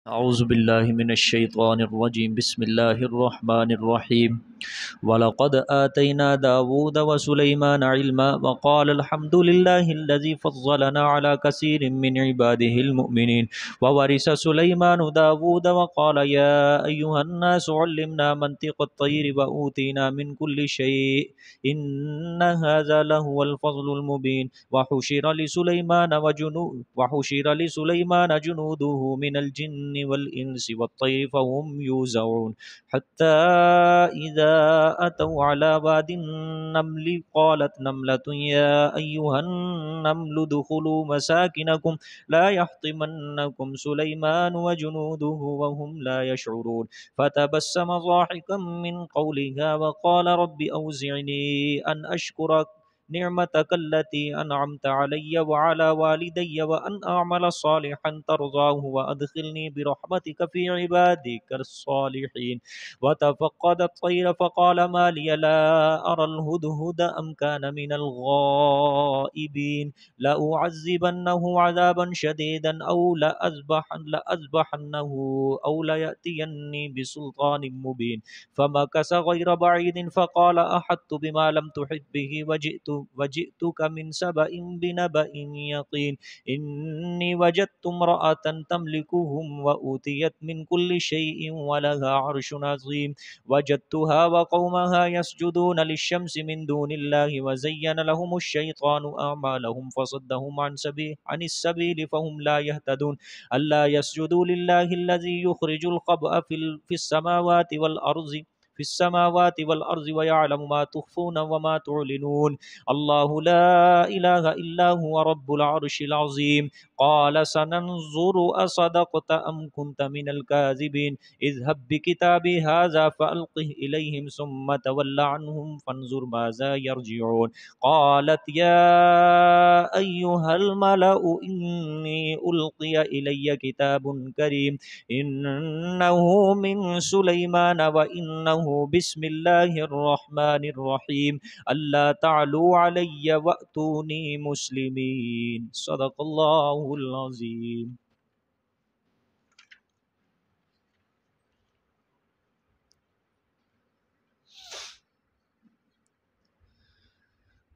اعوذ باللہ من الشیطان الرجیم بسم اللہ الرحمن الرحیم وَلَقَدْ آتَيْنَا دَاوُودَ وَسُلَيْمَانَ عِلْمًا وَقَالَ الْحَمْدُ لِلَّهِ الَّذِي فَضَّلَنَا عَلَى كَثِيرٍ مِّنْ عِبَادِهِ الْمُؤْمِنِينَ وَوَرِثَ سُلَيْمَانُ دَاوُودَ وَقَالَ يَا أَيُّهَا النَّاسُ عُلِّمْنَا مَنطِقَ الطَّيْرِ وَأُوتِينَا مِنْ كُلِّ شَيْءٍ إِنَّ هَذَا لَهُوَ الْفَضْلُ الْمُبِينُ وحشر لسليمان جنوده من الجن والإنس والطير فهم يوزعون حتى إذا أتوا على واد النمل قالت نملة يا أيها النمل ادخلوا مساكنكم لا يحطمنكم سليمان وجنوده وهم لا يشعرون فتبسم ضاحكا من قولها وقال رب أوزعني أن أشكر نعمتك التي أنعمت علي وعلى والدي وأن أعمل صالحا ترضاه وأدخلني برحمتك في عبادك الصالحين وتفقد الطير فقال ما لي لا أرى الهدهد أم كان من الغائبين لأعذبنه عذابا شديدا أو لأذبحنه أو ليأتيني بسلطان مبين فمكث غير بعيد فقال أحطت بما لم تحط به وجئتك من سبأ بنبأ يقين إني وجدت امرأة تملكهم وأوتيت من كل شيء ولها عرش عظيم وجدتها وقومها يسجدون للشمس من دون الله وزين لهم الشيطان أعمالهم فصدهم عن السبيل فهم لا يهتدون ألا يسجدوا لله الذي يخرج الخبأ في السماوات والأرض ويعلم ما تخفون وما تعلنون الله لا إله إلا هو رب العرش العظيم قال سننظر أصدقت أم كنت من الكاذبين اذهب بكتابي هذا فألقه إليهم ثم تول عنهم فانظر ماذا يرجعون قالت يا أيها الملأ إني ألقي إلي كتاب كريم إنه من سليمان وإنه بسم الله الرحمن الرحيم اللہ تعلوا علی وأتونی مسلمین صدق اللہ العظیم۔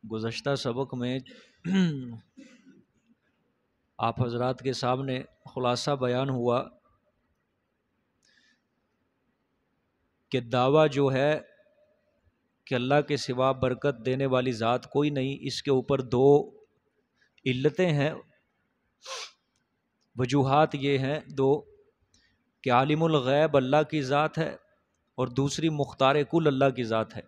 گزشتہ سبق میں آپ حضرات کے سامنے خلاصہ بیان ہوا کہ دعویٰ جو ہے کہ اللہ کے سوا برکت دینے والی ذات کوئی نہیں، اس کے اوپر دو علتیں ہیں، وجوہات یہ ہیں دو کہ عالم الغیب اللہ کی ذات ہے اور دوسری مختار کل اللہ کی ذات ہے۔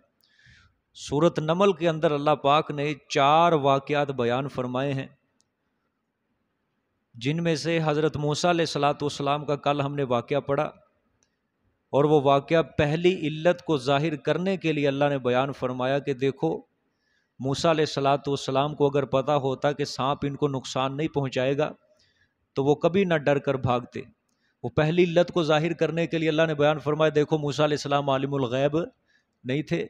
سورۃ نمل کے اندر اللہ پاک نے 4 واقعات بیان فرمائے ہیں، جن میں سے حضرت موسیٰ علیہ السلام کا کل ہم نے واقعہ پڑھا، اور وہ واقعہ پہلی علت کو ظاہر کرنے کے لیے اللہ نے بیان فرمایا کہ دیکھو موسیٰ علیہ السلام کو اگر پتہ ہوتا کہ سانپ ان کو نقصان نہیں پہنچائے گا تو وہ کبھی نہ ڈر کر بھاگتے۔ وہ پہلی علت کو ظاہر کرنے کے لیے اللہ نے بیان فرمایا دیکھو موسیٰ علیہ السلام عالم الغیب نہیں تھے،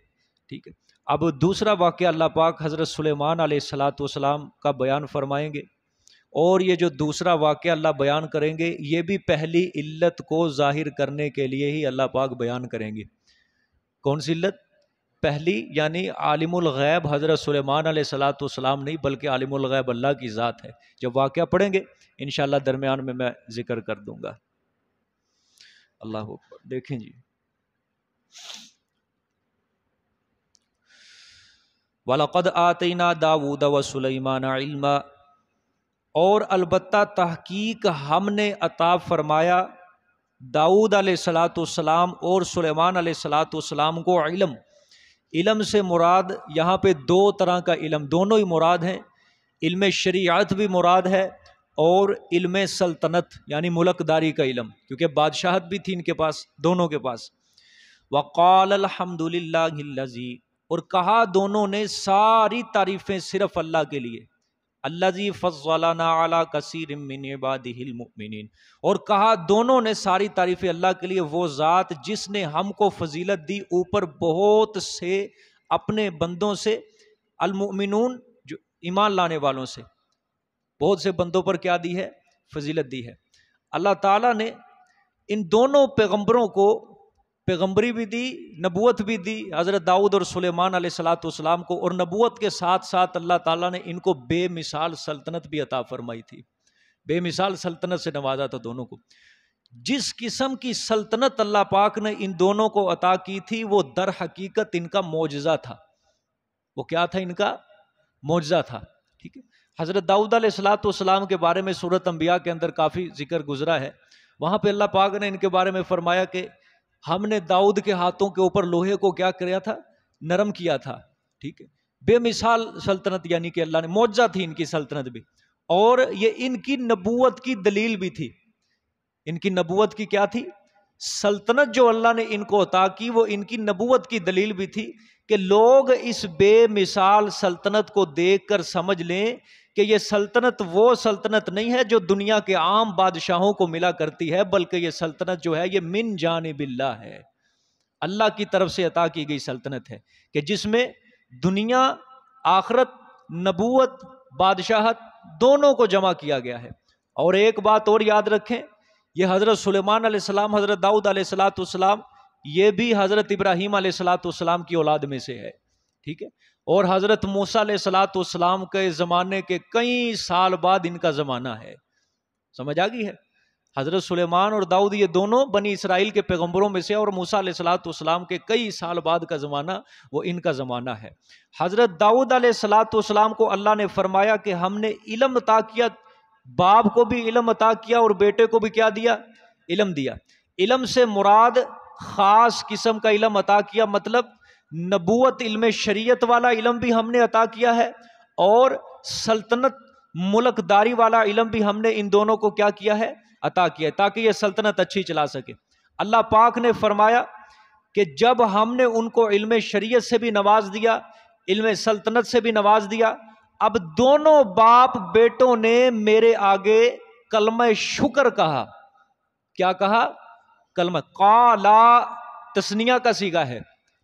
ٹھیک ہے۔ اب دوسرا واقعہ اللہ پاک حضرت سلیمان علیہ السلام کا بیان فرمائیں گے، اور یہ جو دوسرا واقعہ اللہ بیان کریں گے یہ بھی پہلی علت کو ظاہر کرنے کے لیے ہی اللہ پاک بیان کریں گے۔ کون سی علت؟ پہلی، یعنی عالم الغیب حضرت سلیمان علیہ السلام نہیں بلکہ عالم الغیب اللہ کی ذات ہے۔ جب واقعہ پڑھیں گے انشاءاللہ درمیان میں ذکر کر دوں گا۔ اللہ اکبر۔ دیکھیں جی، وَلَقَدْ آتَيْنَا دَاوُودَ وَسُلَيْمَانَ عِلْمًا، اور البتہ تحقیق ہم نے عطا فرمایا داؤد علیہ السلام اور سلیمان علیہ السلام کو علم۔ علم سے مراد یہاں پہ 2 طرح کا علم، دونوں ہی مراد ہیں، علم شریعت بھی مراد ہے اور علم سلطنت یعنی ملک داری کا علم، کیونکہ بادشاہت بھی تھی ان کے پاس، دونوں کے پاس۔ وقال الحمد للہ الذی، اور کہا دونوں نے ساری تعریفیں صرف اللہ کے لیے، الذی فضلنا علی کثیر من عبادہ المؤمنین، اور کہا دونوں نے ساری تعریفیں اللہ کے لیے، وہ ذات جس نے ہم کو فضیلت دی اوپر بہت سے اپنے بندوں سے، المؤمنون جو ایمان لانے والوں سے، بہت سے بندوں پر کیا دی ہے؟ فضیلت دی ہے۔ اللہ تعالیٰ نے ان دونوں پیغمبروں کو پیغمبری بھی دی، نبوت بھی دی، حضرت داؤد اور سلیمان علیہ الصلوۃ والسلام کو، اور نبوت کے ساتھ ساتھ اللہ تعالیٰ نے ان کو بے مثال سلطنت بھی عطا فرمائی تھی، بے مثال سلطنت سے نوازا تھا دونوں کو۔ جس قسم کی سلطنت اللہ پاک نے ان دونوں کو عطا کی تھی وہ در حقیقت ان کا معجزہ تھا۔ وہ کیا تھا؟ ان کا معجزہ تھا، ٹھیک ہے۔ حضرت داؤد علیہ الصلوۃ والسلام کے بارے میں سورۃ انبیاء کے اندر کافی ذکر گزرا ہے، وہاں پہ اللہ پاک نے ان کے بارے میں فرمایا کہ ہم نے داؤد کے ہاتھوں کے اوپر لوہے کو کیا کیا تھا؟ نرم کیا تھا، ٹھیک ہے۔ بے مثال سلطنت، یعنی کہ اللہ نے، معجزہ تھی ان کی سلطنت بھی، اور یہ ان کی نبوت کی دلیل بھی تھی۔ ان کی نبوت کی کیا تھی؟ سلطنت جو اللہ نے ان کو عطا کی وہ ان کی نبوت کی دلیل بھی تھی، کہ لوگ اس بے مثال سلطنت کو دیکھ کر سمجھ لیں کہ یہ سلطنت وہ سلطنت نہیں ہے جو دنیا کے عام بادشاہوں کو ملا کرتی ہے، بلکہ یہ سلطنت جو ہے یہ من جانب اللہ ہے، اللہ کی طرف سے عطا کی گئی سلطنت ہے، کہ جس میں دنیا، آخرت، نبوت، بادشاہت دونوں کو جمع کیا گیا ہے۔ اور ایک بات اور یاد رکھیں، یہ حضرت سلیمان علیہ السلام، حضرت داؤد علیہ الصلوۃ والسلام، یہ بھی حضرت ابراہیم علیہ الصلوۃ والسلام کی اولاد میں سے ہے، ٹھیک ہے۔ اور حضرت موسیٰ علیہ الصلوۃ والسلام کے زمانے کے کئی سال بعد ان کا زمانہ ہے، سمجھ آ گئی ہے۔ حضرت سلیمان اور داؤد یہ دونوں بنی اسرائیل کے پیغمبروں میں سے، اور موسیٰ علیہ الصلوۃ والسلام کے کئی سال بعد کا زمانہ وہ ان کا زمانہ ہے۔ حضرت داؤد علیہ الصلوۃ والسلام کو اللہ نے فرمایا کہ ہم نے علم عطا کیا، باپ کو بھی علم عطا کیا اور بیٹے کو بھی کیا دیا؟ علم دیا۔ علم سے مراد خاص قسم کا علم عطا کیا، مطلب نبوت، علم شریعت والا علم بھی ہم نے عطا کیا ہے، اور سلطنت، ملک داری والا علم بھی ہم نے ان دونوں کو کیا کیا ہے؟ عطا کیا ہے، تاکہ یہ سلطنت اچھی چلا سکے۔ اللہ پاک نے فرمایا کہ جب ہم نے ان کو علم شریعت سے بھی نواز دیا، علم سلطنت سے بھی نواز دیا، اب دونوں باپ بیٹوں نے میرے آگے کلمہ شکر کہا۔ کیا کہا؟ کلمہ، قالا تثنیہ کا صیغہ ہے،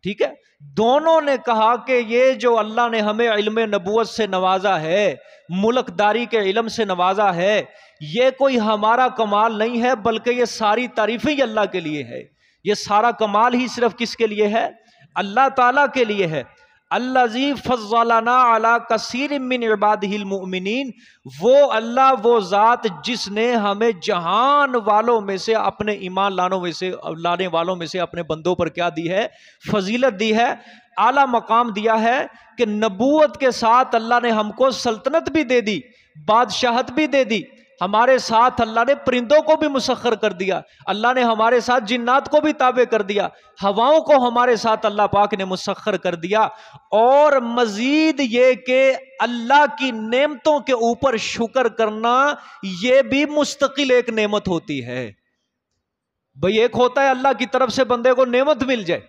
ٹھیک ہے۔ دونوں نے کہا کہ یہ جو اللہ نے ہمیں علم نبوت سے نوازا ہے، ملک داری کے علم سے نوازا ہے، یہ کوئی ہمارا کمال نہیں ہے، بلکہ یہ ساری تعریفیں ہی اللہ کے لیے ہے۔ یہ سارا کمال ہی صرف کس کے لیے ہے؟ اللہ تعالیٰ کے لیے ہے۔ الذی فضلنا علی کثیر من عبادہ المؤمنین، وہ اللہ، وہ ذات جس نے ہمیں جہان والوں میں سے، اپنے ایمان لانے والوں میں سے اپنے بندوں پر کیا دی ہے؟ فضیلت دی ہے، اعلیٰ مقام دیا ہے، کہ نبوت کے ساتھ اللہ نے ہم کو سلطنت بھی دے دی، بادشاہت بھی دے دی، ہمارے ساتھ اللہ نے پرندوں کو بھی مسخر کر دیا، اللہ نے ہمارے ساتھ جنات کو بھی تابع کر دیا، ہواؤں کو ہمارے ساتھ اللہ پاک نے مسخر کر دیا، اور مزید یہ کہ اللہ کی نعمتوں کے اوپر شکر کرنا یہ بھی مستقل ایک نعمت ہوتی ہے۔ بھئی ایک ہوتا ہے اللہ کی طرف سے بندے کو نعمت مل جائے،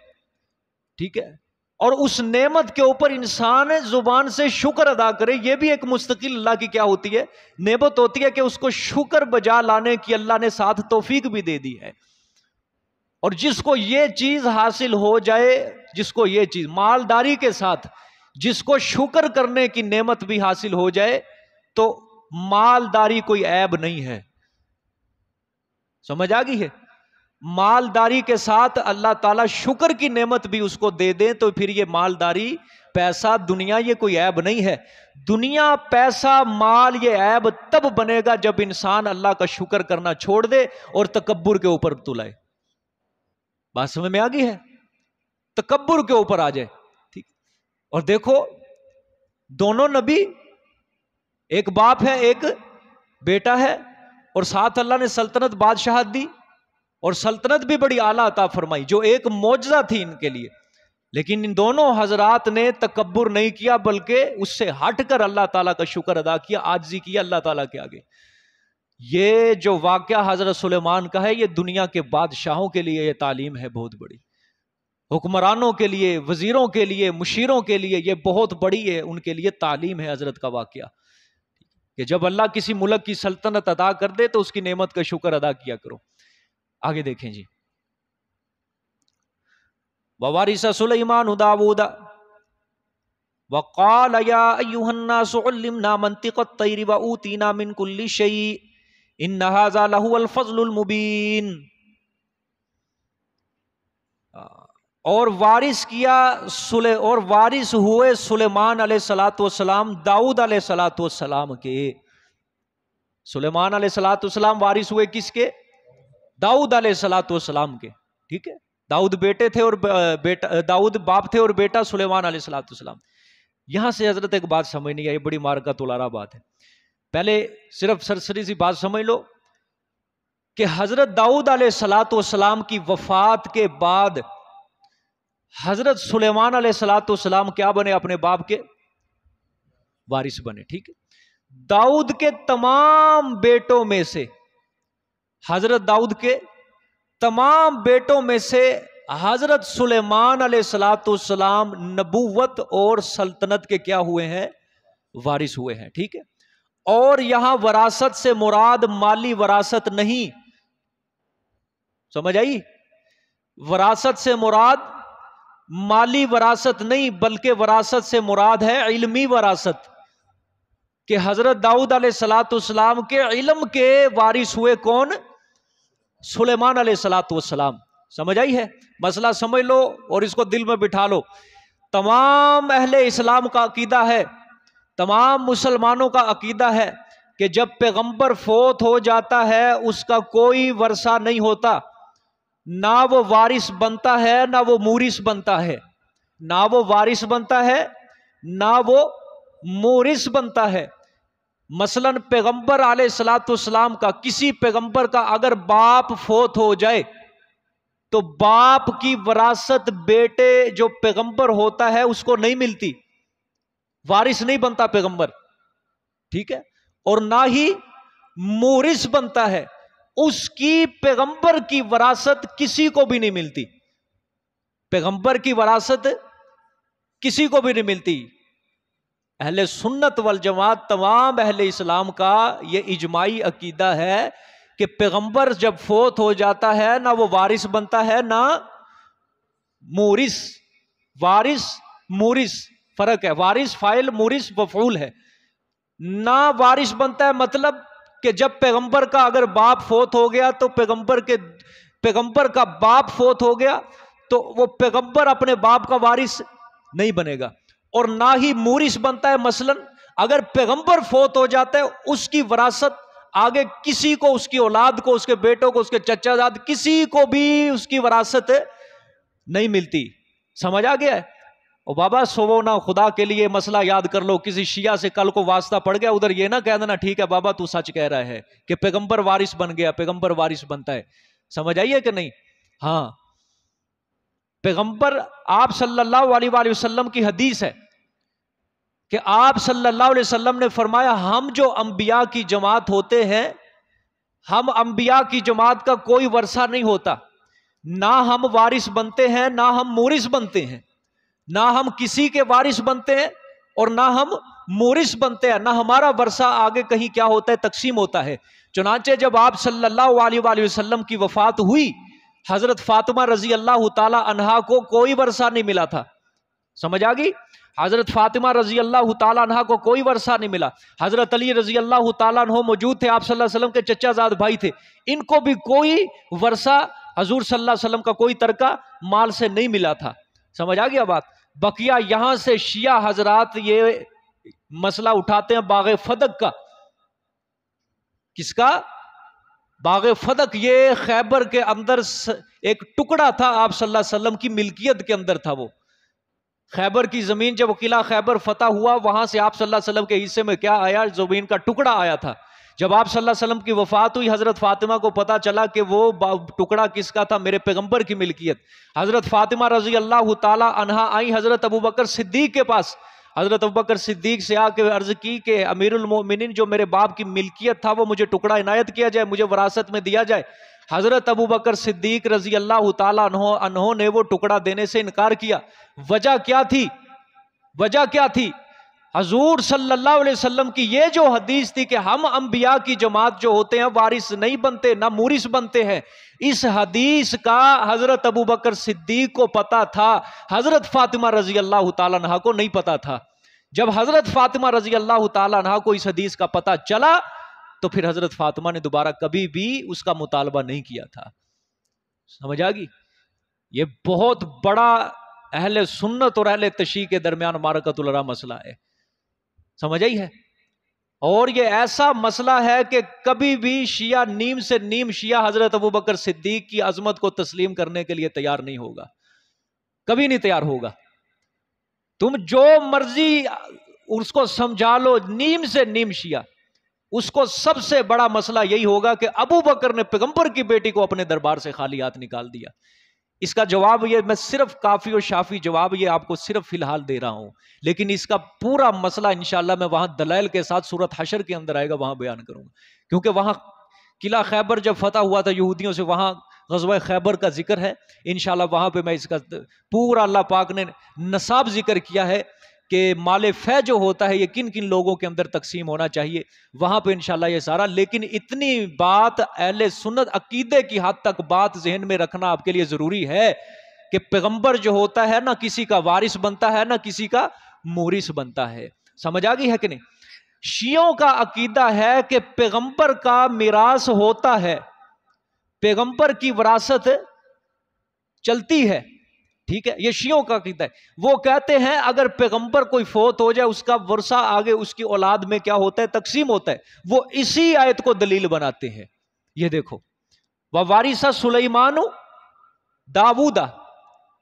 ٹھیک ہے، اور اس نعمت کے اوپر انسان زبان سے شکر ادا کرے، یہ بھی ایک مستقل اللہ کی کیا ہوتی ہے؟ نعمت ہوتی ہے، کہ اس کو شکر بجا لانے کی اللہ نے ساتھ توفیق بھی دے دی ہے۔ اور جس کو یہ چیز حاصل ہو جائے، جس کو یہ چیز مالداری کے ساتھ جس کو شکر کرنے کی نعمت بھی حاصل ہو جائے، تو مالداری کوئی عیب نہیں ہے، سمجھ آ گئی ہے۔ مالداری کے ساتھ اللہ تعالیٰ شکر کی نعمت بھی اس کو دے دیں تو پھر یہ مالداری، پیسہ، دنیا یہ کوئی عیب نہیں ہے۔ دنیا، پیسہ، مال یہ عیب تب بنے گا جب انسان اللہ کا شکر کرنا چھوڑ دے اور تکبر کے اوپر تلائے۔ بات سمجھ میں آ گئی ہے؟ تکبر کے اوپر آ جائے، ٹھیک۔ اور دیکھو دونوں نبی، ایک باپ ہے ایک بیٹا ہے، اور ساتھ اللہ نے سلطنت، بادشاہت دی، اور سلطنت بھی بڑی اعلیٰ عطا فرمائی جو ایک معجزہ تھی ان کے لیے، لیکن ان دونوں حضرات نے تکبر نہیں کیا، بلکہ اس سے ہٹ کر اللہ تعالیٰ کا شکر ادا کیا، عاجزی کیا اللہ تعالیٰ کے آگے۔ یہ جو واقعہ حضرت سلیمان کا ہے، یہ دنیا کے بادشاہوں کے لیے یہ تعلیم ہے بہت بڑی، حکمرانوں کے لیے، وزیروں کے لیے، مشیروں کے لیے یہ بہت بڑی ہے، ان کے لیے تعلیم ہے حضرت کا واقعہ، کہ جب اللہ کسی ملک کی سلطنت عطا کر دے تو اس کی نعمت کا شکر ادا کیا کرو۔ آگے دیکھیں جی، وَوَارِثَ سُلَيْمَانُ دَاوُودَ وَقَالَ يَا أَيُّهَا النَّاسُ عُلِّمْنَا مَنطِقَ الطَّيْرِ وَأُوتِينَا مِنْ كُلِّ شَيْءٍ إِنَّ هَذَا لَهُوَ الْفَضْلُ الْمُبِينُ۔ اور وارث کیا اور وارث ہوئے سلیمان علیہ الصلوۃ والسلام داؤد علیہ الصلوۃ والسلام کے. سلیمان علیہ الصلوۃ والسلام وارث ہوئے کس کے؟ داؤد علیہ الصلوۃ والسلام کے. ٹھیک ہے، داؤد بیٹے تھے اور داؤد باپ تھے اور بیٹا سلیمان علیہ الصلوۃ والسلام. یہاں سے حضرت ایک بات سمجھ نہیں آئی، بڑی مارکت الارا بات ہے. پہلے صرف سرسری سی بات سمجھ لو کہ حضرت داؤد علیہ الصلوۃ والسلام کی وفات کے بعد حضرت سلیمان علیہ الصلوۃ والسلام کیا بنے؟ اپنے باپ کے وارث بنے. ٹھیک ہے، داؤد کے تمام بیٹوں میں سے، حضرت داؤد کے تمام بیٹوں میں سے حضرت سلیمان علیہ الصلوۃ والسلام نبوت اور سلطنت کے کیا ہوئے ہیں؟ وارث ہوئے ہیں. ٹھیک ہے، اور یہاں وراثت سے مراد مالی وراثت نہیں، سمجھ آئی؟ وراثت سے مراد مالی وراثت نہیں، بلکہ وراثت سے مراد ہے علمی وراثت، کہ حضرت داؤد علیہ الصلوۃ والسلام کے علم کے وارث ہوئے کون؟ سلیمان علیہ الصلوۃ والسلام. سمجھ آئی ہے؟ مسئلہ سمجھ لو اور اس کو دل میں بٹھا لو. تمام اہل اسلام کا عقیدہ ہے، تمام مسلمانوں کا عقیدہ ہے کہ جب پیغمبر فوت ہو جاتا ہے اس کا کوئی ورثہ نہیں ہوتا، نہ وہ وارث بنتا ہے نہ وہ مورث بنتا ہے، نہ وہ وارث بنتا ہے نہ وہ مورث بنتا ہے. مثلا پیغمبر علیہ الصلوۃ والسلام کا، کسی پیغمبر کا اگر باپ فوت ہو جائے تو باپ کی وراثت بیٹے جو پیغمبر ہوتا ہے اس کو نہیں ملتی، وارث نہیں بنتا پیغمبر. ٹھیک ہے، اور نہ ہی مورث بنتا ہے، اس کی پیغمبر کی وراثت کسی کو بھی نہیں ملتی، پیغمبر کی وراثت کسی کو بھی نہیں ملتی. اہل سنت والجماعت تمام اہل اسلام کا یہ اجماعی عقیدہ ہے کہ پیغمبر جب فوت ہو جاتا ہے نہ وہ وارث بنتا ہے نہ مورث. وارث مورث فرق ہے، وارث فاعل، مورث مفعول ہے. نہ وارث بنتا ہے مطلب کہ جب پیغمبر کا اگر باپ فوت ہو گیا تو پیغمبر کا باپ فوت ہو گیا تو وہ پیغمبر اپنے باپ کا وارث نہیں بنے گا. اور نہ ہی مورث بنتا ہے، مثلا اگر پیغمبر فوت ہو جاتا ہے اس کی وراثت آگے کسی کو، اس کی اولاد کو، اس کے بیٹوں کو، اس کے چچا زاد، کسی کو بھی اس کی وراثت نہیں ملتی. سمجھ آ گیا ہے؟ اور بابا سو نہ خدا کے لیے مسئلہ یاد کر لو، کسی شیعہ سے کل کو واسطہ پڑ گیا ادھر یہ نہ کہہ دینا ٹھیک ہے بابا تو سچ کہہ رہا ہے کہ پیغمبر وارث بن گیا، پیغمبر وارث بنتا ہے. سمجھ آئیے کہ نہیں؟ ہاں، پیغمبر آپ صلی اللہ علیہ وآلہ وسلم کی حدیث ہے کہ آپ صلی اللہ علیہ وسلم نے فرمایا ہم جو انبیاء کی جماعت ہوتے ہیں، ہم انبیاء کی جماعت کا کوئی ورثہ نہیں ہوتا، نہ ہم وارث بنتے ہیں نہ ہم مورث بنتے ہیں، نہ ہم کسی کے وارث بنتے ہیں اور نہ ہم مورث بنتے ہیں، نہ ہمارا ورثہ آگے کہیں کیا ہوتا ہے؟ تقسیم ہوتا ہے. چنانچہ جب آپ صلی اللہ علیہ وآلہ وسلم کی وفات ہوئی، حضرت فاطمہ رضی اللہ تعالی عنہا کو کوئی ورثہ نہیں ملا تھا. سمجھ آ گئی؟ حضرت فاطمہ رضی اللہ تعالیٰ عنہ کو کوئی ورثہ نہیں ملا. حضرت علی رضی اللہ تعالیٰ عنہ موجود تھے، آپ صلی اللہ علیہ وسلم کے چچا زاد بھائی تھے، ان کو بھی کوئی ورثہ حضور صلی اللہ علیہ وسلم کا کوئی ترکہ مال سے نہیں ملا تھا. سمجھ آ گیا بات؟ بقیہ یہاں سے شیعہ حضرات یہ مسئلہ اٹھاتے ہیں باغ فدق کا. کس کا؟ باغ فدق. یہ خیبر کے اندر ایک ٹکڑا تھا، آپ صلی اللہ علیہ وسلم کی ملکیت کے اندر تھا. وہ خیبر کی زمین، جب قلعہ خیبر فتح ہوا وہاں سے آپ صلی اللہ علیہ وسلم کے حصے میں کیا آیا؟ زمین کا ٹکڑا آیا تھا. جب آپ صلی اللہ علیہ وسلم کی وفات ہوئی، حضرت فاطمہ کو پتا چلا کہ وہ ٹکڑا کس کا تھا؟ میرے پیغمبر کی ملکیت. حضرت فاطمہ رضی اللہ تعالی عنہا آئی حضرت ابوبکر صدیق کے پاس. حضرت ابوبکر صدیق سے آ کے عرض کی کہ امیر المومنین، جو میرے باپ کی ملکیت تھا وہ مجھے ٹکڑا عنایت کیا جائے، مجھے وراثت میں دیا جائے. حضرت ابوبکر صدیق رضی اللہ تعالیٰ عنہ نے وہ ٹکڑا دینے سے انکار کیا. وجہ کیا تھی؟ وجہ کیا تھی؟ حضور صلی اللہ علیہ وسلم کی یہ جو حدیث تھی کہ ہم انبیاء کی جماعت جو ہوتے ہیں وارث نہیں بنتے نہ مورث بنتے ہیں، اس حدیث کا حضرت ابوبکر صدیق کو پتا تھا، حضرت فاطمہ رضی اللہ تعالیٰ عنہ کو نہیں پتا تھا. جب حضرت فاطمہ رضی اللہ تعالیٰ عنہ کو اس حدیث کا پتا چلا تو پھر حضرت فاطمہ نے دوبارہ کبھی بھی اس کا مطالبہ نہیں کیا تھا. سمجھ آ گئی؟ یہ بہت بڑا اہل سنت اور اہل تشیع کے درمیان معرکۃ العراء مسئلہ ہے، سمجھ آئی ہے؟ اور یہ ایسا مسئلہ ہے کہ کبھی بھی شیعہ نیم سے نیم شیعہ حضرت ابوبکر صدیق کی عظمت کو تسلیم کرنے کے لیے تیار نہیں ہوگا، کبھی نہیں تیار ہوگا۔ تم جو مرضی اس کو سمجھا لو، نیم سے نیم شیعہ، اس کو سب سے بڑا مسئلہ یہی ہوگا کہ ابو بکر نے پیغمبر کی بیٹی کو اپنے دربار سے خالی ہاتھ نکال دیا۔ اس کا جواب یہ میں صرف کافی و شافی جواب یہ آپ کو صرف فی الحال دے رہا ہوں، لیکن اس کا پورا مسئلہ انشاءاللہ میں وہاں دلائل کے ساتھ سورۃ حشر کے اندر آئے گا، وہاں بیان کروں گا، کیونکہ وہاں قلعہ خیبر جب فتح ہوا تھا یہودیوں سے، وہاں غزوہ خیبر کا ذکر ہے، انشاءاللہ وہاں پہ میں اس کا پورا اللہ پاک نے نصاب ذکر کیا ہے کہ مال فے جو ہوتا ہے یہ کن کن لوگوں کے اندر تقسیم ہونا چاہیے، وہاں پہ انشاءاللہ یہ سارا۔ لیکن اتنی بات اہل سنت عقیدے کی حد تک بات ذہن میں رکھنا آپ کے لیے ضروری ہے کہ پیغمبر جو ہوتا ہے نہ کسی کا وارث بنتا ہے نہ کسی کا مورث بنتا ہے، سمجھ آ گئی ہے کہ نہیں؟ شیعوں کا عقیدہ ہے کہ پیغمبر کا میراث ہوتا ہے، پیغمبر کی وراثت چلتی ہے، ٹھیک ہے، یہ شیعوں کا عقیدہ ہے۔ وہ کہتے ہیں اگر پیغمبر کوئی فوت ہو جائے اس کا ورثہ آگے اس کی اولاد میں کیا ہوتا ہے، تقسیم ہوتا ہے۔ وہ اسی آیت کو دلیل بناتے ہیں، یہ دیکھو وَوَارِثَ سُلَيْمَانُ داؤد،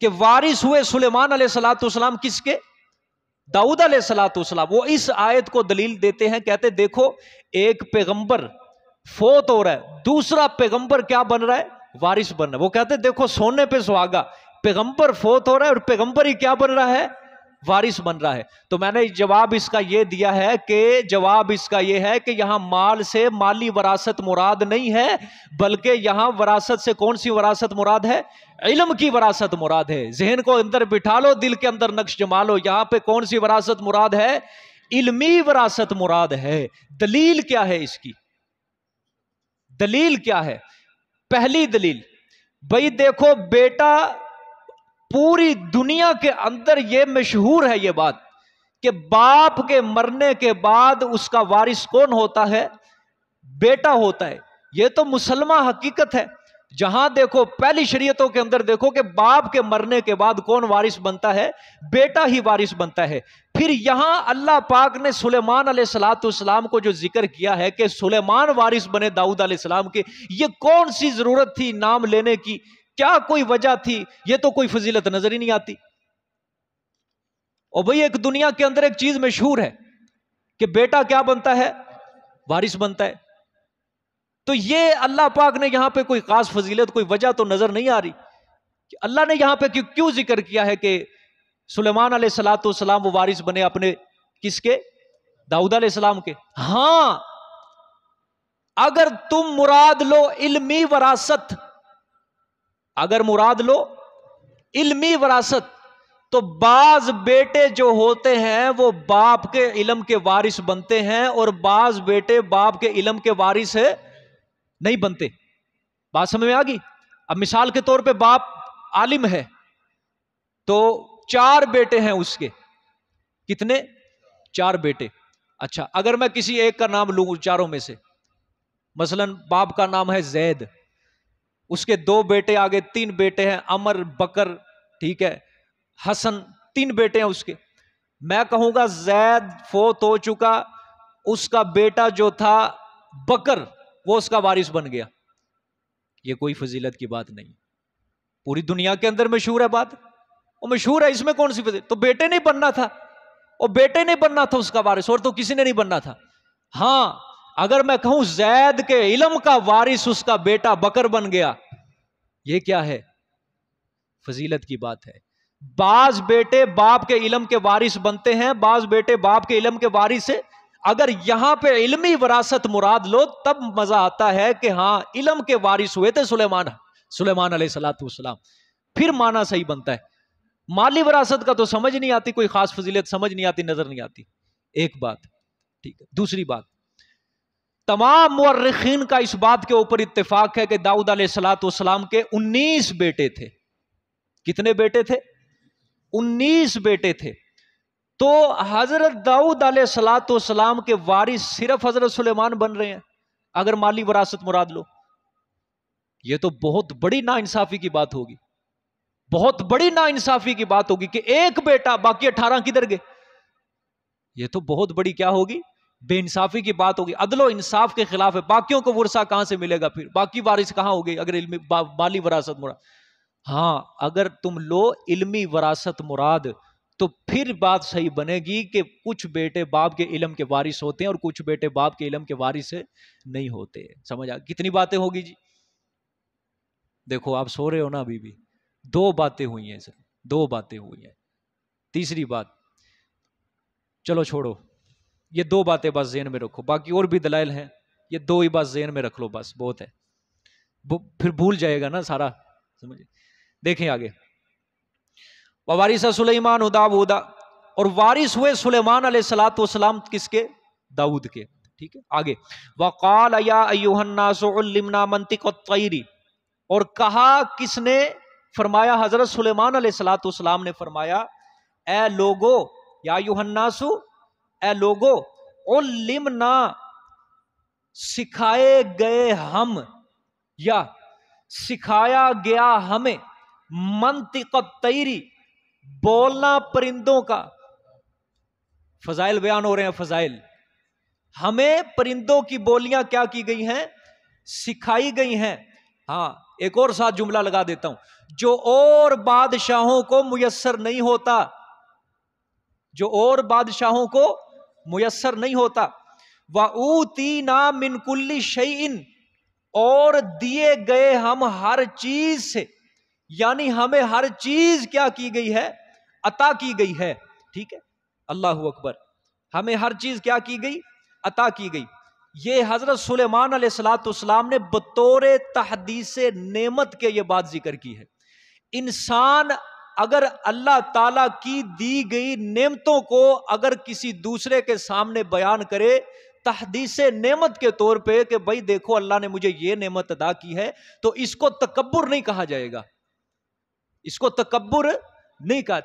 کہ وارث ہوئے سلیمان علیہ السلام کس کے؟ داؤد علیہ السلام۔ وہ اس آیت کو دلیل دیتے ہیں، کہتے دیکھو ایک پیغمبر فوت ہو رہا ہے، دوسرا پیغمبر کیا بن رہا ہے؟ وارث بن رہا ہے۔ وہ کہتے دیکھو سونے پہ سہاگا، پیغمبر فوت ہو رہا ہے اور پیغمبر ہی کیا بن رہا ہے؟ وارث بن رہا ہے۔ تو میں نے جواب اس کا یہ دیا ہے کہ یہاں مال سے مالی وراثت مراد نہیں ہے، بلکہ یہاں وراثت سے کون سی وراثت مراد ہے؟ علم کی وراثت مراد ہے۔ ذہن کو اندر بٹھا لو، دل کے اندر نقش جما لو، یہاں پہ کون سی وراثت مراد ہے؟ علمی وراثت مراد ہے۔ دلیل کیا ہے اس کی؟ دلیل کیا ہے؟ پہلی دلیل بھئی دیکھو بیٹا، پوری دنیا کے اندر یہ مشہور ہے یہ بات کہ باپ کے مرنے کے بعد اس کا وارث کون ہوتا ہے؟ بیٹا ہوتا ہے۔ یہ تو مسلمہ حقیقت ہے، جہاں دیکھو پہلی شریعتوں کے اندر دیکھو کہ باپ کے مرنے کے بعد کون وارث بنتا ہے؟ بیٹا ہی وارث بنتا ہے۔ پھر یہاں اللہ پاک نے سلیمان علیہ السلام کو جو ذکر کیا ہے کہ سلیمان وارث بنے داؤد علیہ السلام کے، یہ کون سی ضرورت تھی نام لینے کی؟ کیا کوئی وجہ تھی؟ یہ تو کوئی فضیلت نظر ہی نہیں آتی۔ اور بھئی ایک دنیا کے اندر ایک چیز مشہور ہے کہ بیٹا کیا بنتا ہے؟ وارث بنتا ہے۔ تو یہ اللہ پاک نے یہاں پہ کوئی خاص فضیلت، کوئی وجہ تو نظر نہیں آ رہی کہ اللہ نے یہاں پہ کیوں ذکر کیا ہے کہ سلیمان علیہ السلام وہ وارث بنے اپنے کس کے؟ داؤد علیہ السلام کے۔ ہاں اگر تم مراد لو علمی وراثت، اگر مراد لو علمی وراثت، تو بعض بیٹے جو ہوتے ہیں وہ باپ کے علم کے وارث بنتے ہیں اور بعض بیٹے باپ کے علم کے وارث نہیں بنتے۔ بات سمجھ میں آ گئی؟ اب مثال کے طور پہ باپ عالم ہے تو 4 بیٹے ہیں اس کے، کتنے؟ 4 بیٹے۔ اچھا اگر میں کسی ایک کا نام لوں چاروں میں سے، مثلا باپ کا نام ہے زید، اس کے 2 بیٹے آگے 3 بیٹے ہیں، عمر، بکر، ٹھیک ہے، حسن، 3 بیٹے ہیں اس کے۔ میں کہوں گا زید فوت ہو چکا، اس کا بیٹا جو تھا بکر وہ اس کا وارث بن گیا، یہ کوئی فضیلت کی بات نہیں، پوری دنیا کے اندر مشہور ہے بات، وہ مشہور ہے، اس میں کون سی فضیلت؟ تو بیٹے نہیں بننا تھا، اور بیٹے نہیں بننا تھا اس کا وارث، اور تو کسی نے نہیں بننا تھا۔ ہاں اگر میں کہوں زید کے علم کا وارث اس کا بیٹا بکر بن گیا، یہ کیا ہے؟ فضیلت کی بات ہے۔ بعض بیٹے باپ کے علم کے وارث بنتے ہیں، بعض بیٹے باپ کے علم کے وارث سے۔ اگر یہاں پہ علمی وراثت مراد لو تب مزہ آتا ہے کہ ہاں علم کے وارث ہوئے تھے سلیمان علیہ السلام، پھر معنی صحیح بنتا ہے۔ مالی وراثت کا تو سمجھ نہیں آتی، کوئی خاص فضیلت سمجھ نہیں آتی، نظر نہیں آتی، ایک بات، ٹھیک ہے۔ دوسری بات، تمام مورخین کا اس بات کے اوپر اتفاق ہے کہ داؤد علیہ السلام کے 19 بیٹے تھے۔ کتنے بیٹے تھے؟ 19 بیٹے تھے۔ تو حضرت داؤد علیہ السلام کے وارث صرف حضرت سلیمان بن رہے ہیں اگر مالی وراثت مراد لو، یہ تو بہت بڑی ناانصافی کی بات ہوگی، بہت بڑی ناانصافی کی بات ہوگی کہ ایک بیٹا باقی 18 کدھر گئے؟ یہ تو بہت بڑی کیا ہوگی؟ بے انصافی کی بات ہوگی، عدل و انصاف کے خلاف ہے۔ باقیوں کو ورثہ کہاں سے ملے گا؟ پھر باقی وارث کہاں ہوگی اگر علمی مالی وراثت مراد؟ ہاں اگر تم لو علمی وراثت مراد تو پھر بات صحیح بنے گی کہ کچھ بیٹے باپ کے علم کے وارث ہوتے ہیں اور کچھ بیٹے باپ کے علم کے وارث نہیں ہوتے۔ سمجھ آ کتنی باتیں ہوگی جی؟ دیکھو آپ سو رہے ہو نا ابھی بھی، 2 باتیں ہوئی ہیں سر، 2 باتیں ہوئی ہیں۔ تیسری بات چلو چھوڑو، یہ 2 باتیں بس ذہن میں رکھو، باقی اور بھی دلائل ہیں، یہ 2 ہی بس ذہن میں رکھ لو، بس بہت ہے، پھر بھول جائے گا نا سارا۔ سمجھے؟ دیکھیں آگے، وَوَارِثَ سُلَيْمَانُ دَاوُودَ، اور وارث ہوئے سلیمان علیہ السلام کس کے؟ داؤد کے۔ ٹھیک ہے آگے، وَقَالَ يَا أَيُّهَا النَّاسُ عُلِّمْنَا مَنطِقَ الطَّيْرِ، اور کہا کس نے؟ فرمایا حضرت سلیمان علیہ السلام نے فرمایا اے لوگو، یا ایھا الناس، اے لوگو، علمنا، سکھائے گئے ہم، یا سکھایا گیا ہمیں، منطق الطیر، بولنا پرندوں کا۔ فضائل بیان ہو رہے ہیں، فضائل، ہمیں پرندوں کی بولیاں کیا کی گئی ہیں؟ سکھائی گئی ہیں۔ ہاں ایک اور ساتھ جملہ لگا دیتا ہوں، جو اور بادشاہوں کو میسر نہیں ہوتا، جو اور بادشاہوں کو میسر نہیں ہوتا۔ وَأُوتِینَا مِن كُلِّ شَيْءٍ، اور دیے گئے ہم ہر چیز سے، یعنی ہمیں ہر چیز کیا کی گئی ہے؟ عطا کی گئی ہے۔ ٹھیک ہے اللہ اکبر، ہمیں ہر چیز کیا کی گئی؟ عطا کی گئی۔ یہ حضرت سلیمان علیہ السلام نے بطور تحدیث نعمت کے یہ بات ذکر کی ہے۔ انسان اگر اللہ تعالیٰ کی دی گئی نعمتوں کو اگر کسی دوسرے کے سامنے بیان کرے تحدیث نعمت کے طور پہ کہ بھائی دیکھو اللہ نے مجھے یہ نعمت عطا کی ہے، تو اس کو تکبر نہیں کہا جائے گا، اس کو تکبر نہیں کہا۔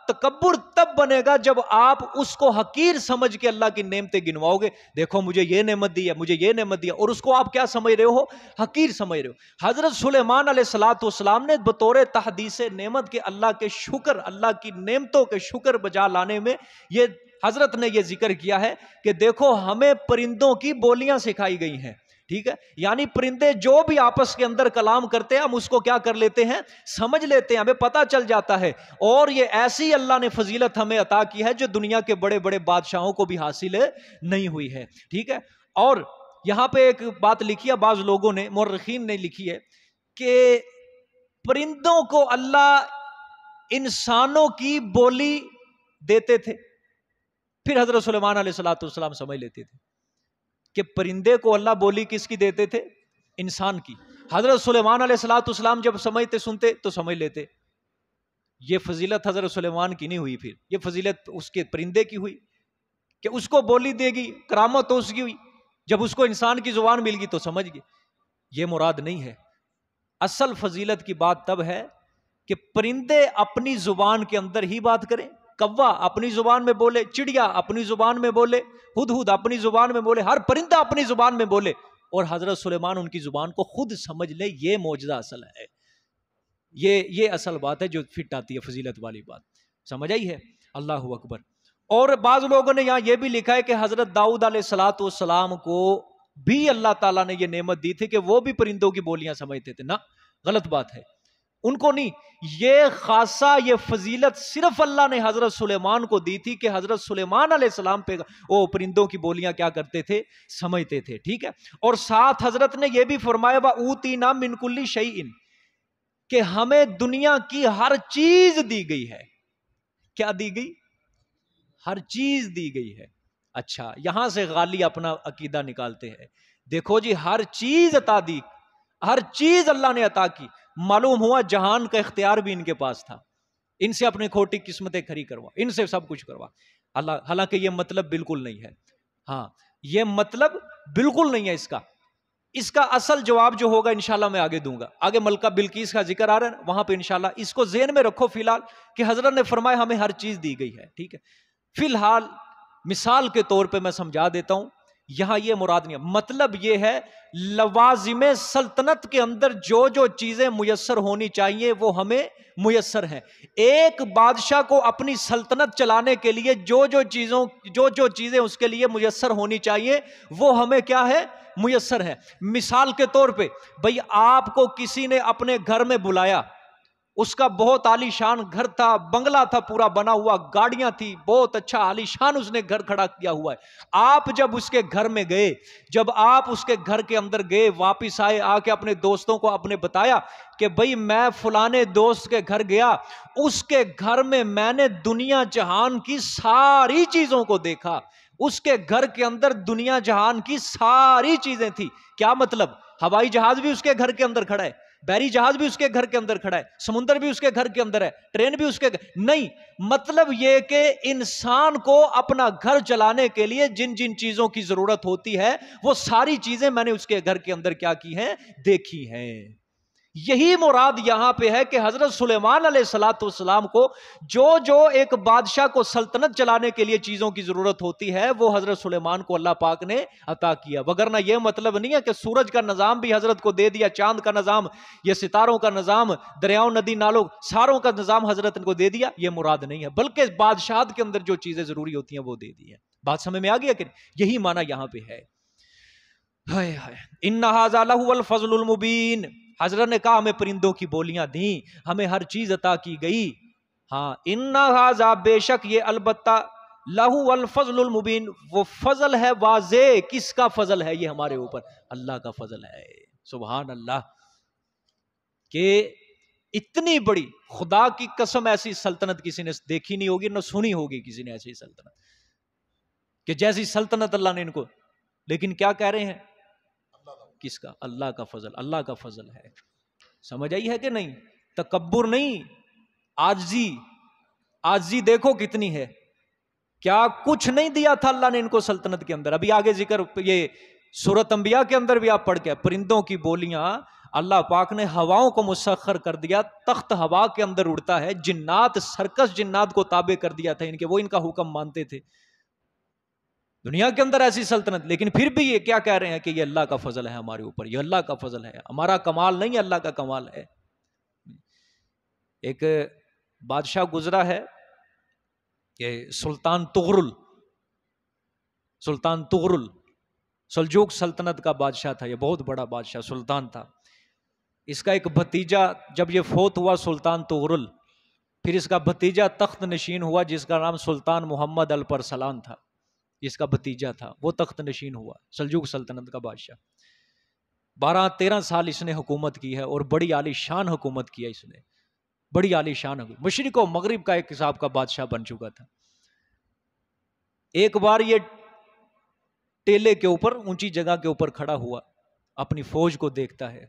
تکبر تب بنے گا جب آپ اس کو حقیر سمجھ کے اللہ کی نعمتیں گنواؤ گے، دیکھو مجھے یہ نعمت دی ہے، مجھے یہ نعمت دی ہے، اور اس کو آپ کیا سمجھ رہے ہو؟ حقیر سمجھ رہے ہو۔ حضرت سلیمان علیہ السلام نے بطور تحدیث نعمت کے اللہ کے شکر، اللہ کی نعمتوں کے شکر بجا لانے میں یہ حضرت نے یہ ذکر کیا ہے کہ دیکھو ہمیں پرندوں کی بولیاں سکھائی گئی ہیں۔ ٹھیک ہے، یعنی پرندے جو بھی آپس کے اندر کلام کرتے ہیں ہم اس کو کیا کر لیتے ہیں؟ سمجھ لیتے ہیں، ہمیں پتہ چل جاتا ہے۔ اور یہ ایسی اللہ نے فضیلت ہمیں عطا کی ہے جو دنیا کے بڑے بڑے بادشاہوں کو بھی حاصل نہیں ہوئی ہے۔ ٹھیک ہے، اور یہاں پہ ایک بات لکھی ہے، بعض لوگوں نے، مورخین نے لکھی ہے کہ پرندوں کو اللہ انسانوں کی بولی دیتے تھے، پھر حضرت سلیمان علیہ السلام سمجھ لیتے تھے کہ پرندے کو اللہ بولی کس کی دیتے تھے؟ انسان کی۔ حضرت سلیمان علیہ السلام جب سمجھتے سنتے تو سمجھ لیتے۔ یہ فضیلت حضرت سلیمان کی نہیں ہوئی، پھر یہ فضیلت اس کے پرندے کی ہوئی کہ اس کو بولی دے گی، کرامت تو اس کی ہوئی۔ جب اس کو انسان کی زبان مل گئی تو سمجھ گئی۔ یہ مراد نہیں ہے، اصل فضیلت کی بات تب ہے کہ پرندے اپنی زبان کے اندر ہی بات کریں، کوا اپنی زبان میں بولے، چڑیا اپنی زبان میں بولے، ہدہد اپنی زبان میں بولے، ہر پرندہ اپنی زبان میں بولے، اور حضرت سلیمان ان کی زبان کو خود سمجھ لے۔ یہ معجزہ اصل ہے، یہ اصل بات ہے جو فٹ آتی ہے، فضیلت والی بات سمجھ آئی ہے؟ اللہ اکبر۔ اور بعض لوگوں نے یہاں یہ بھی لکھا ہے کہ حضرت داؤد علیہ السلام کو بھی اللہ تعالیٰ نے یہ نعمت دی تھی کہ وہ بھی پرندوں کی بولیاں سمجھتے تھے۔ نہ، غلط بات ہے، ان کو نہیں۔ یہ خاصہ، یہ فضیلت صرف اللہ نے حضرت سلیمان کو دی تھی کہ حضرت سلیمان علیہ السلام پہ وہ پرندوں کی بولیاں کیا کرتے تھے؟ سمجھتے تھے۔ ٹھیک ہے، اور ساتھ حضرت نے یہ بھی فرمایا وَأُوتِینَا مِن كُلِّ شَيْءٍ، کہ ہمیں دنیا کی ہر چیز دی گئی ہے۔ کیا دی گئی؟ ہر چیز دی گئی ہے۔ اچھا، یہاں سے غالی اپنا عقیدہ نکالتے ہیں، دیکھو جی ہر چیز عطا دی، ہر چیز اللہ نے عطا کی، معلوم ہوا جہان کا اختیار بھی ان کے پاس تھا، ان سے اپنی کھوٹی قسمتیں کھری کروا، ان سے سب کچھ کروا۔ اللہ، حالانکہ یہ مطلب بالکل نہیں ہے، ہاں یہ مطلب بالکل نہیں ہے اس کا اصل جواب جو ہوگا انشاءاللہ میں آگے دوں گا۔ آگے ملکہ بلقیس کا ذکر آ رہا ہے، وہاں پہ انشاءاللہ اس کو ذہن میں رکھو فی الحال کہ حضرت نے فرمایا ہمیں ہر چیز دی گئی ہے۔ ٹھیک ہے، فی الحال مثال کے طور پہ میں سمجھا دیتا ہوں یہاں یہ مراد نہیں ہے، مطلب یہ ہے لوازم سلطنت کے اندر جو جو چیزیں میسر ہونی چاہیے وہ ہمیں میسر ہیں۔ ایک بادشاہ کو اپنی سلطنت چلانے کے لیے جو جو چیزیں اس کے لیے میسر ہونی چاہیے وہ ہمیں کیا ہے؟ میسر ہے۔ مثال کے طور پہ بھئی آپ کو کسی نے اپنے گھر میں بلایا، اس کا بہت عالی شان گھر تھا، بنگلہ تھا پورا بنا ہوا، گاڑیاں تھی، بہت اچھا عالی شان اس نے گھر کھڑا کیا ہوا ہے۔ آپ جب اس کے گھر میں گئے، جب آپ اس کے گھر کے اندر گئے، واپس آئے، آ کے اپنے دوستوں کو آپ نے بتایا کہ بھئی میں فلانے دوست کے گھر گیا، اس کے گھر میں نے دنیا جہان کی ساری چیزوں کو دیکھا، اس کے گھر کے اندر دنیا جہان کی ساری چیزیں تھی۔ کیا مطلب؟ ہوائی جہاز بھی اس کے گھر کے اندر کھڑا ہے، بحری جہاز بھی اس کے گھر کے اندر کھڑا ہے، سمندر بھی اس کے گھر کے اندر ہے، ٹرین بھی اس کے نہیں، مطلب یہ کہ انسان کو اپنا گھر چلانے کے لیے جن جن چیزوں کی ضرورت ہوتی ہے وہ ساری چیزیں میں نے اس کے گھر کے اندر کیا کی ہیں؟ دیکھی ہیں۔ یہی مراد یہاں پہ ہے کہ حضرت سلیمان علیہ السلام کو جو ایک بادشاہ کو سلطنت چلانے کے لیے چیزوں کی ضرورت ہوتی ہے وہ حضرت سلیمان کو اللہ پاک نے عطا کیا۔ وگرنہ یہ مطلب نہیں ہے کہ سورج کا نظام بھی حضرت کو دے دیا، چاند کا نظام، یہ ستاروں کا نظام، دریاؤں ندی نالوں ساروں کا نظام حضرت کو دے دیا، یہ مراد نہیں ہے، بلکہ بادشاہت کے اندر جو چیزیں ضروری ہوتی ہیں وہ دے دی ہے۔ بات سمجھ میں آ گیا کہ یہی معنی یہاں پہ ہے۔ ان ھذا لہو الفضل المبین، حضرت نے کہا ہمیں پرندوں کی بولیاں دیں، ہمیں ہر چیز عطا کی گئی۔ ہاں ان ھذا، بے شک یہ، البتہ، لہو الفضل المبین، وہ فضل ہے واضح۔ کس کا فضل ہے یہ ہمارے اوپر؟ اللہ کا فضل ہے۔ سبحان اللہ، کہ اتنی بڑی، خدا کی قسم ایسی سلطنت کسی نے دیکھی نہیں ہوگی، نہ سنی ہوگی کسی نے ایسی سلطنت، کہ جیسی سلطنت اللہ نے ان کو، لیکن کیا کہہ رہے ہیں؟ کس کا؟ اللہ کا فضل، اللہ کا فضل ہے۔ سمجھ آئی ہے کہ نہیں؟ تکبر نہیں، عاجزی دیکھو کتنی ہے۔ کیا کچھ نہیں دیا تھا اللہ نے ان کو سلطنت کے اندر؟ ابھی آگے ذکر یہ سورۃ انبیاء کے اندر بھی آپ پڑھ کے، پرندوں کی بولیاں اللہ پاک نے ہواؤں کو مسخر کر دیا، تخت ہوا کے اندر اڑتا ہے، جنات، سرکس جنات کو تابع کر دیا تھا ان کے، وہ ان کا حکم مانتے تھے۔ دنیا کے اندر ایسی سلطنت، لیکن پھر بھی یہ کیا کہہ رہے ہیں کہ یہ اللہ کا فضل ہے ہمارے اوپر، یہ اللہ کا فضل ہے، ہمارا کمال نہیں، اللہ کا کمال ہے۔ ایک بادشاہ گزرا ہے کہ سلطان طغرل سلجوق سلطنت کا بادشاہ تھا، یہ بہت بڑا بادشاہ سلطان تھا۔ اس کا ایک بھتیجا جب یہ فوت ہوا سلطان طغرل، پھر اس کا بھتیجا تخت نشین ہوا جس کا نام سلطان محمد الپرسلان تھا، اس کا بھتیجا تھا، وہ تخت نشین ہوا سلجوق سلطنت کا بادشاہ۔ 12-13 سال اس نے حکومت کی ہے، اور بڑی عالی شان حکومت کی ہے اس نے، بڑی عالی شان حکومت، مشرق و مغرب کا ایک حساب کا بادشاہ بن چکا تھا۔ ایک بار یہ ٹیلے کے اوپر، اونچی جگہ کے اوپر کھڑا ہوا، اپنی فوج کو دیکھتا ہے،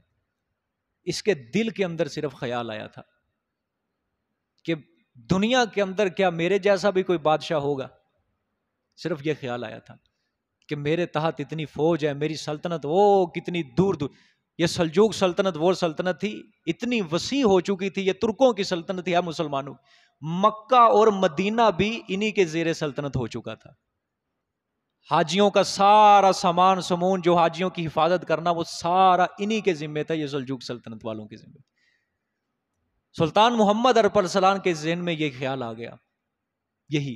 اس کے دل کے اندر صرف خیال آیا تھا کہ دنیا کے اندر کیا میرے جیسا بھی کوئی بادشاہ ہوگا؟ صرف یہ خیال آیا تھا کہ میرے تحت اتنی فوج ہے، میری سلطنت وہ کتنی دور دور، یہ سلجوق سلطنت وہ سلطنت تھی، اتنی وسیع ہو چکی تھی، یہ ترکوں کی سلطنت ہے مسلمانوں، مکہ اور مدینہ بھی انہی کے زیر سلطنت ہو چکا تھا۔ حاجیوں کا سارا سامان سمون جو حاجیوں کی حفاظت کرنا، وہ سارا انہی کے ذمہ تھا، یہ سلجوق سلطنت والوں کے ذمہ۔ سلطان محمد الپرسلان کے ذہن میں یہ خیال آ گیا، یہی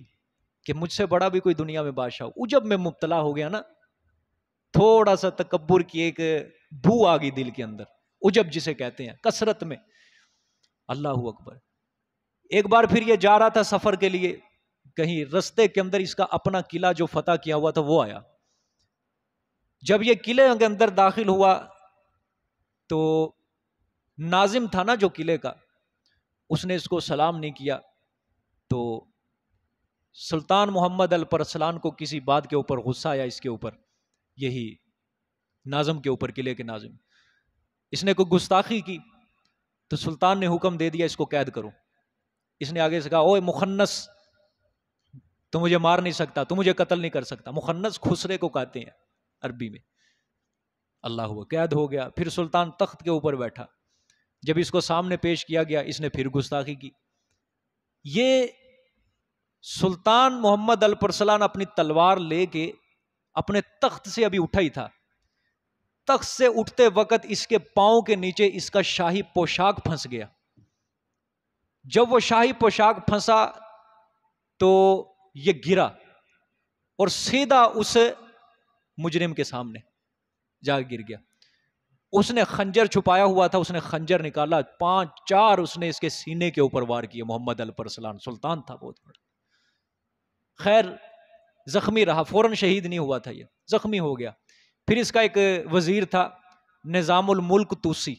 کہ مجھ سے بڑا بھی کوئی دنیا میں بادشاہ ہو۔ عجب میں مبتلا ہو گیا نا، تھوڑا سا تکبر کی ایک بو آ گئی دل کے اندر، عجب جسے کہتے ہیں، کثرت میں۔ اللہ اکبر۔ ایک بار پھر یہ جا رہا تھا سفر کے لیے، کہیں رستے کے اندر اس کا اپنا قلعہ جو فتح کیا ہوا تھا وہ آیا۔ جب یہ قلعے کے اندر داخل ہوا تو ناظم تھا نا جو قلعے کا، اس نے اس کو سلام نہیں کیا، تو سلطان محمد الپرسلان کو کسی بات کے اوپر غصہ آیا، اس کے اوپر، یہی ناظم کے اوپر، قلعے کے ناظم، اس نے کوئی گستاخی کی، تو سلطان نے حکم دے دیا اس کو قید کرو۔ اس نے آگے سے کہا، اوے مخنث، تو مجھے مار نہیں سکتا، تو مجھے قتل نہیں کر سکتا۔ مخنث خسرے کو کہتے ہیں عربی میں۔ اللہ ہوا، قید ہو گیا۔ پھر سلطان تخت کے اوپر بیٹھا، جب اس کو سامنے پیش کیا گیا، اس نے پھر گستاخی کی۔ یہ سلطان محمد الپرسلان اپنی تلوار لے کے اپنے تخت سے ابھی اٹھا ہی تھا، تخت سے اٹھتے وقت اس کے پاؤں کے نیچے اس کا شاہی پوشاک پھنس گیا. جب وہ شاہی پوشاک پھنسا تو یہ گرا اور سیدھا اس مجرم کے سامنے جا گر گیا. اس نے خنجر چھپایا ہوا تھا، اس نے خنجر نکالا، 5-4 اس نے اس کے سینے کے اوپر وار کیے. محمد الپرسلان سلطان تھا بہت بڑا. خیر زخمی رہا، فوراً شہید نہیں ہوا تھا، یہ زخمی ہو گیا. پھر اس کا ایک وزیر تھا نظام الملک توسی.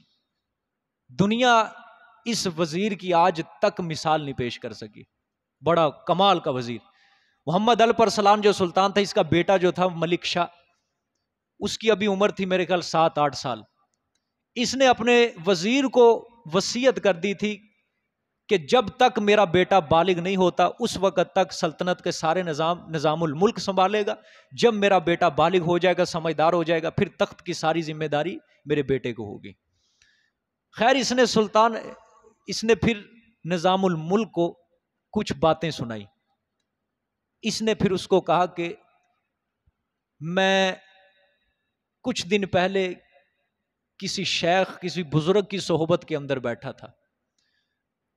دنیا اس وزیر کی آج تک مثال نہیں پیش کر سکی، بڑا کمال کا وزیر. محمد الپرسلان جو سلطان تھا، اس کا بیٹا جو تھا ملک شاہ، اس کی ابھی عمر تھی میرے خیال 7-8 سال. اس نے اپنے وزیر کو وصیت کر دی تھی کہ جب تک میرا بیٹا بالغ نہیں ہوتا اس وقت تک سلطنت کے سارے نظام الملک سنبھالے گا. جب میرا بیٹا بالغ ہو جائے گا، سمجھدار ہو جائے گا، پھر تخت کی ساری ذمہ داری میرے بیٹے کو ہوگی. خیر اس نے پھر نظام الملک کو کچھ باتیں سنائی. اس نے پھر اس کو کہا کہ میں کچھ دن پہلے کسی شیخ، کسی بزرگ کی صحبت کے اندر بیٹھا تھا.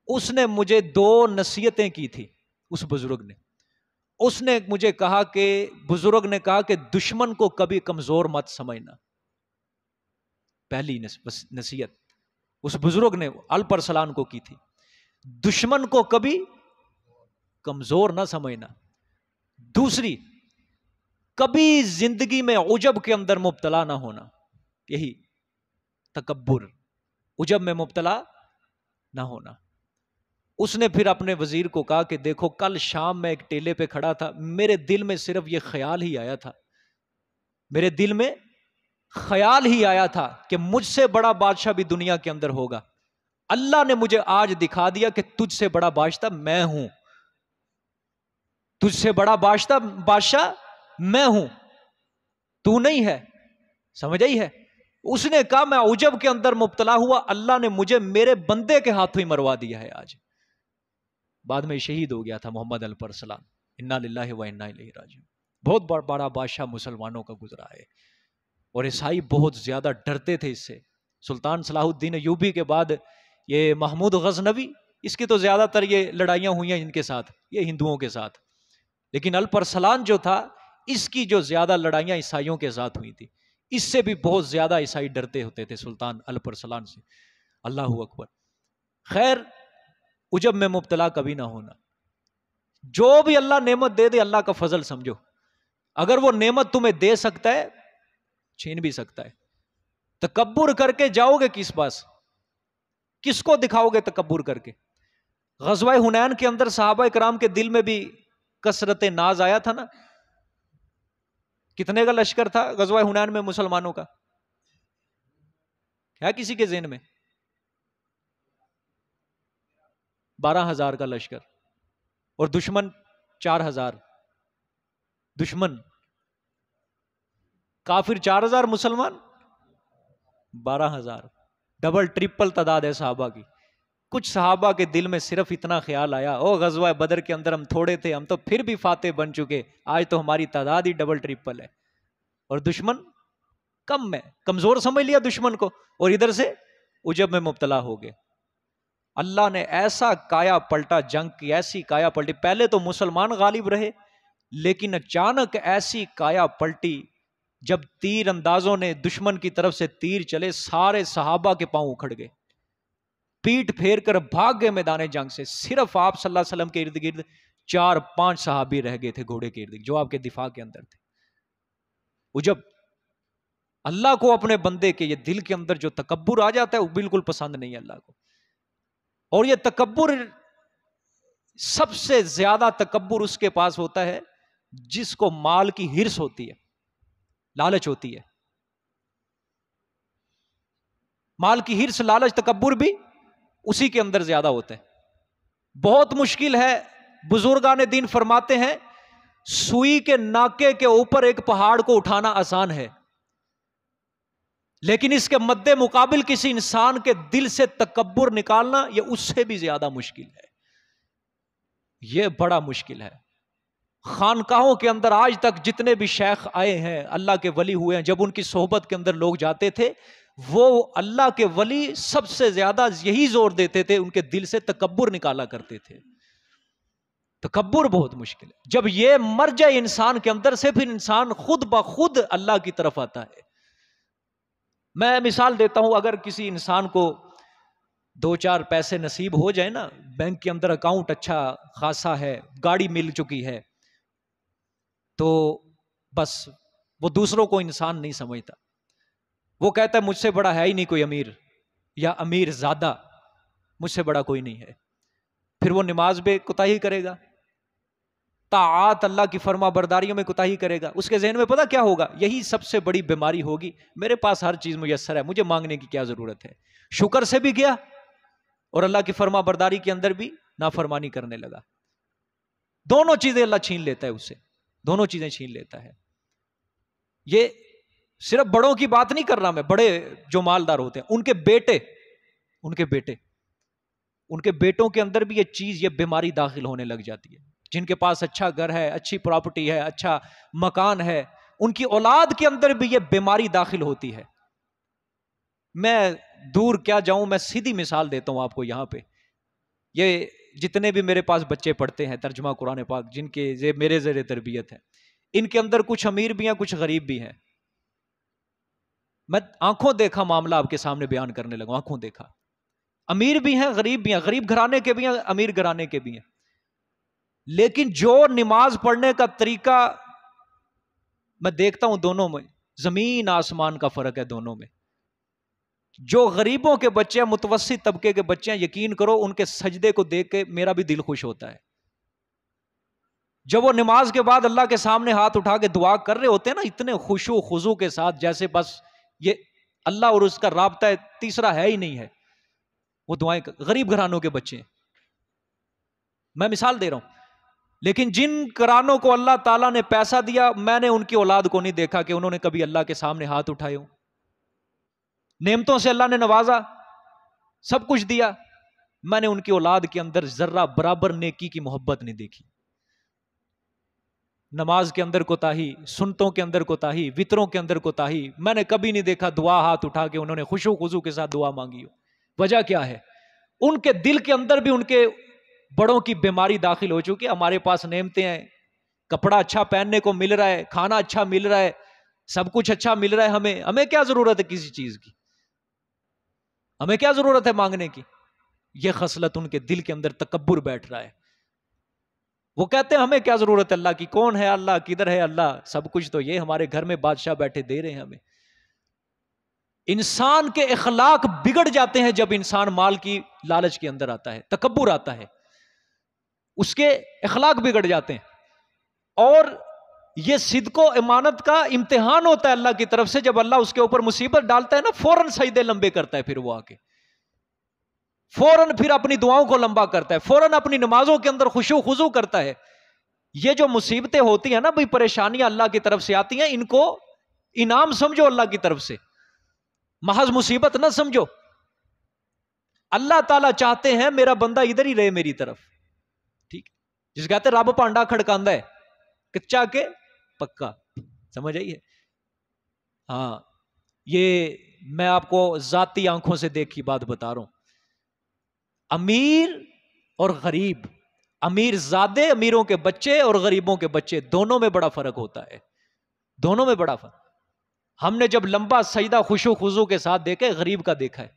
اس نے مجھے 2 نصیحتیں کی تھی. اس بزرگ نے، اس نے مجھے کہا کہ بزرگ نے کہا کہ دشمن کو کبھی کمزور مت سمجھنا. پہلی نصیحت اس بزرگ نے الپرسلان کو کی تھی، دشمن کو کبھی کمزور نہ سمجھنا. دوسری، کبھی زندگی میں عجب کے اندر مبتلا نہ ہونا. یہی تکبر، عجب میں مبتلا نہ ہونا. اس نے پھر اپنے وزیر کو کہا کہ دیکھو کل شام میں ایک ٹیلے پہ کھڑا تھا، میرے دل میں صرف یہ خیال ہی آیا تھا، میرے دل میں خیال ہی آیا تھا کہ مجھ سے بڑا بادشاہ بھی دنیا کے اندر ہوگا. اللہ نے مجھے آج دکھا دیا کہ تجھ سے بڑا بادشاہ میں ہوں، تجھ سے بڑا بادشاہ میں ہوں، تو نہیں ہے. سمجھ آئی ہے؟ اس نے کہا میں عجب کے اندر مبتلا ہوا، اللہ نے مجھے میرے بندے کے ہاتھوں ہی مروا دیا ہے آج. بعد میں شہید ہو گیا تھا محمد الپرسلان. انا للہ و انا الیہ راجعون. بہت بڑا بادشاہ مسلمانوں کا گزرا ہے، اور عیسائی بہت زیادہ ڈرتے تھے اس سے. سلطان صلاح الدین ایوبی کے بعد یہ محمود غزنوی، اس کی تو زیادہ تر یہ لڑائیاں ہوئی ہیں ان کے ساتھ، یہ ہندوؤں کے ساتھ. لیکن الپرسلان جو تھا، اس کی جو زیادہ لڑائیاں عیسائیوں کے ساتھ ہوئی تھی. اس سے بھی بہت زیادہ عیسائی ڈرتے ہوتے تھے سلطان الپرسلان سے. اللہ اکبر. خیر عجب میں مبتلا کبھی نہ ہونا. جو بھی اللہ نعمت دے دے اللہ کا فضل سمجھو. اگر وہ نعمت تمہیں دے سکتا ہے چھین بھی سکتا ہے. تکبر کر کے جاؤ گے کس پاس؟ کس کو دکھاؤ گے تکبر کر کے؟ غزوہ حنین کے اندر صحابہ کرام کے دل میں بھی کثرت ناز آیا تھا نا. کتنے کا لشکر تھا غزوہ حنین میں مسلمانوں کا؟ ہے کسی کے ذہن میں؟ 12,000 کا لشکر، اور دشمن 4,000. دشمن کافر 4,000، مسلمان 12,000. ڈبل ٹرپل تعداد ہے صحابہ کی. کچھ صحابہ کے دل میں صرف اتنا خیال آیا، او غزوہ بدر کے اندر ہم تھوڑے تھے، ہم تو پھر بھی فاتح بن چکے، آج تو ہماری تعداد ہی ڈبل ٹرپل ہے، اور دشمن کم میں کمزور سمجھ لیا دشمن کو، اور ادھر سے عجب میں مبتلا ہو گئے. اللہ نے ایسا کایا پلٹا، جنگ کی ایسی کایا پلٹی. پہلے تو مسلمان غالب رہے، لیکن اچانک ایسی کایا پلٹی جب تیر اندازوں نے دشمن کی طرف سے تیر چلے، سارے صحابہ کے پاؤں اکھڑ گئے، پیٹ پھیر کر بھاگ گئے میدان جنگ سے. صرف آپ صلی اللہ علیہ وسلم کے ارد گرد 4-5 صحابی رہ گئے تھے گھوڑے کے ارد جو آپ کے دفاع کے اندر تھے. جب اللہ کو اپنے بندے کے یہ دل کے اندر جو تکبر آ جاتا ہے وہ بالکل پسند نہیں ہے اللہ کو. اور یہ تکبر، سب سے زیادہ تکبر اس کے پاس ہوتا ہے جس کو مال کی ہرس ہوتی ہے، لالچ ہوتی ہے. مال کی ہرس، لالچ، تکبر بھی اسی کے اندر زیادہ ہوتا ہے. بہت مشکل ہے. بزرگان دین فرماتے ہیں سوئی کے ناکے کے اوپر ایک پہاڑ کو اٹھانا آسان ہے، لیکن اس کے مد مقابل کسی انسان کے دل سے تکبر نکالنا یہ اس سے بھی زیادہ مشکل ہے. یہ بڑا مشکل ہے. خانقاہوں کے اندر آج تک جتنے بھی شیخ آئے ہیں، اللہ کے ولی ہوئے ہیں، جب ان کی صحبت کے اندر لوگ جاتے تھے، وہ اللہ کے ولی سب سے زیادہ یہی زور دیتے تھے، ان کے دل سے تکبر نکالا کرتے تھے۔ تکبر بہت مشکل ہے، جب یہ مر جائے انسان کے اندر سے، پھر انسان خود بخود اللہ کی طرف آتا ہے۔ میں مثال دیتا ہوں، اگر کسی انسان کو 2-4 پیسے نصیب ہو جائے نا، بینک کے اندر اکاؤنٹ اچھا خاصا ہے، گاڑی مل چکی ہے، تو بس وہ دوسروں کو انسان نہیں سمجھتا، وہ کہتا ہے مجھ سے بڑا ہے ہی نہیں کوئی امیر، یا امیر زیادہ، مجھ سے بڑا کوئی نہیں ہے۔ پھر وہ نماز میں کوتاہی کرے گا، طاعات اللہ کی فرما برداریوں میں کوتاہی کرے گا، اس کے ذہن میں پتہ کیا ہوگا؟ یہی سب سے بڑی بیماری ہوگی، میرے پاس ہر چیز میسر ہے، مجھے مانگنے کی کیا ضرورت ہے۔ شکر سے بھی گیا اور اللہ کی فرما برداری کے اندر بھی نافرمانی کرنے لگا۔ دونوں چیزیں اللہ چھین لیتا ہے اس سے، دونوں چیزیں چھین لیتا ہے۔ یہ صرف بڑوں کی بات نہیں کر رہا میں، بڑے جو مالدار ہوتے ہیں ان کے بیٹوں کے اندر بھی یہ چیز، یہ بیماری داخل ہونے لگ جاتی ہے۔ جن کے پاس اچھا گھر ہے، اچھی پراپرٹی ہے، اچھا مکان ہے، ان کی اولاد کے اندر بھی یہ بیماری داخل ہوتی ہے۔ میں دور کیا جاؤں، میں سیدھی مثال دیتا ہوں آپ کو یہاں پہ۔ یہ جتنے بھی میرے پاس بچے پڑھتے ہیں ترجمہ قرآن پاک، جن کے میرے زیر تربیت ہے، ان کے اندر کچھ امیر بھی ہیں، کچھ غریب بھی ہیں۔ میں آنکھوں دیکھا معاملہ آپ کے سامنے بیان کرنے لگا، آنکھوں دیکھا۔ امیر بھی ہیں، غریب بھی ہیں، غریب گھرانے کے بھی ہیں، امیر گھرانے کے بھی ہیں، لیکن جو نماز پڑھنے کا طریقہ میں دیکھتا ہوں، دونوں میں زمین آسمان کا فرق ہے دونوں میں۔ جو غریبوں کے بچے ہیں، متوسط طبقے کے بچے ہیں، یقین کرو ان کے سجدے کو دیکھ کے میرا بھی دل خوش ہوتا ہے۔ جب وہ نماز کے بعد اللہ کے سامنے ہاتھ اٹھا کے دعا کر رہے ہوتے ہیں نا، اتنے خشوع و خضوع کے ساتھ، جیسے بس یہ اللہ اور اس کا رابطہ تیسرا ہے ہی نہیں ہے۔ وہ دعائیں غریب گھرانوں کے بچے ہیں، میں مثال دے رہا ہوں۔ لیکن جن گھرانوں کو اللہ تعالیٰ نے پیسہ دیا، میں نے ان کی اولاد کو نہیں دیکھا کہ انہوں نے کبھی اللہ کے سامنے ہاتھ اٹھائے ہوں۔ نعمتوں سے اللہ نے نوازا، سب کچھ دیا، میں نے ان کی اولاد کے اندر ذرہ برابر نیکی کی محبت نہیں دیکھی۔ نماز کے اندر کوتاہی، سنتوں کے اندر کوتاہی، وطروں کے اندر کوتاہی، میں نے کبھی نہیں دیکھا دعا ہاتھ اٹھا کے انہوں نے خشوع و خضوع کے ساتھ دعا مانگی ہو۔ وجہ کیا ہے؟ ان کے دل کے اندر بھی ان کے بڑوں کی بیماری داخل ہو چکی ہے۔ ہمارے پاس نعمتیں ہیں، کپڑا اچھا پہننے کو مل رہا ہے، کھانا اچھا مل رہا ہے، سب کچھ اچھا مل رہا ہے، ہمیں کیا ضرورت ہے کسی چیز کی؟ ہمیں کیا ضرورت ہے مانگنے کی؟ یہ خصلت ان کے دل کے اندر تکبر بیٹھ رہا ہے۔ وہ کہتے ہیں ہمیں کیا ضرورت ہے اللہ کی، کون ہے اللہ، کدھر ہے اللہ، سب کچھ تو یہ ہمارے گھر میں بادشاہ بیٹھے دے رہے ہیں ہمیں۔ انسان کے اخلاق بگڑ جاتے ہیں جب انسان مال کی لالچ کے اندر آتا ہے، تکبر آتا ہے، اس کے اخلاق بگڑ جاتے ہیں۔ اور یہ صدق و امانت کا امتحان ہوتا ہے اللہ کی طرف سے، جب اللہ اس کے اوپر مصیبت ڈالتا ہے نا، فوراً سجدے لمبے کرتا ہے، پھر وہ آ کے فوراً پھر اپنی دعاؤں کو لمبا کرتا ہے، فوراً اپنی نمازوں کے اندر خشوع و خضوع کرتا ہے۔ یہ جو مصیبتیں ہوتی ہیں نا بھئی، پریشانیاں اللہ کی طرف سے آتی ہیں، ان کو انعام سمجھو اللہ کی طرف سے، محض مصیبت نہ سمجھو۔ اللہ تعالیٰ چاہتے ہیں میرا بندہ ادھر ہی رہے میری طرف، ٹھیک؟ جس کہتے ہیں رب پانڈا کھڑکاندہ ہے، کچا کے پکا، سمجھ آئی ہے؟ ہاں، یہ میں آپ کو ذاتی آنکھوں سے دیکھی بات بتا رہا ہوں۔ امیر اور غریب، امیر زادے، امیروں کے بچے اور غریبوں کے بچے، دونوں میں بڑا فرق ہوتا ہے، دونوں میں بڑا فرق۔ ہم نے جب لمبا سجدہ خشوع و خضوع کے ساتھ دیکھا ہے، غریب کا دیکھا ہے۔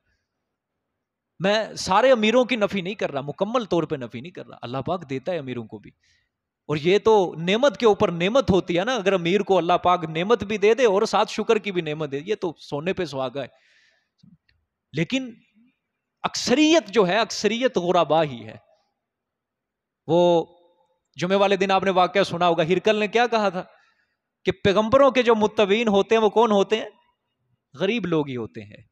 میں سارے امیروں کی نفی نہیں کر رہا، مکمل طور پہ نفی نہیں کر رہا، اللہ پاک دیتا ہے امیروں کو بھی، اور یہ تو نعمت کے اوپر نعمت ہوتی ہے نا۔ اگر امیر کو اللہ پاک نعمت بھی دے دے اور ساتھ شکر کی بھی نعمت دے، یہ تو سونے پہ سہاگا ہے۔ لیکن اکثریت جو ہے، اکثریت غربا ہی ہے۔ وہ جمعے والے دن آپ نے واقعہ سنا ہوگا، ہرکل نے کیا کہا تھا کہ پیغمبروں کے جو متبعین ہوتے ہیں وہ کون ہوتے ہیں؟ غریب لوگ ہی ہوتے ہیں،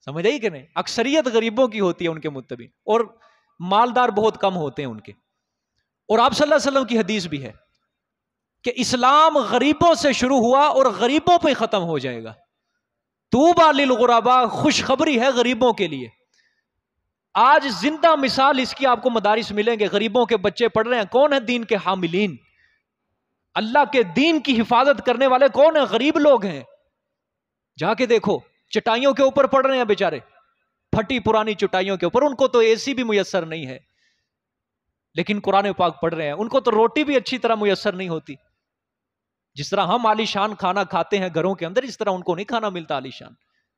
سمجھ آئی کہ نہیں؟ اکثریت غریبوں کی ہوتی ہے ان کے متبعین، اور مالدار بہت کم ہوتے ہیں ان کے۔ اور آپ صلی اللہ علیہ وسلم کی حدیث بھی ہے کہ اسلام غریبوں سے شروع ہوا اور غریبوں پہ ختم ہو جائے گا۔ طوبیٰ للغرباء، خوشخبری ہے غریبوں کے لیے۔ آج زندہ مثال اس کی آپ کو مدارس ملیں گے، غریبوں کے بچے پڑھ رہے ہیں، کون ہیں دین کے حاملین؟ اللہ کے دین کی حفاظت کرنے والے کون ہیں؟ غریب لوگ ہیں. جا کے دیکھو چٹائیوں کے اوپر پڑھ رہے ہیں بیچارے، پھٹی پرانی چٹائیوں کے اوپر. ان کو تو اے سی بھی میسر نہیں ہے لیکن قرآن پاک پڑھ رہے ہیں. ان کو تو روٹی بھی اچھی طرح میسر نہیں ہوتی. جس طرح ہم عالی شان کھانا کھاتے ہیں گھروں کے اندر، اس طرح ان کو نہیں کھانا ملتا، عالی شان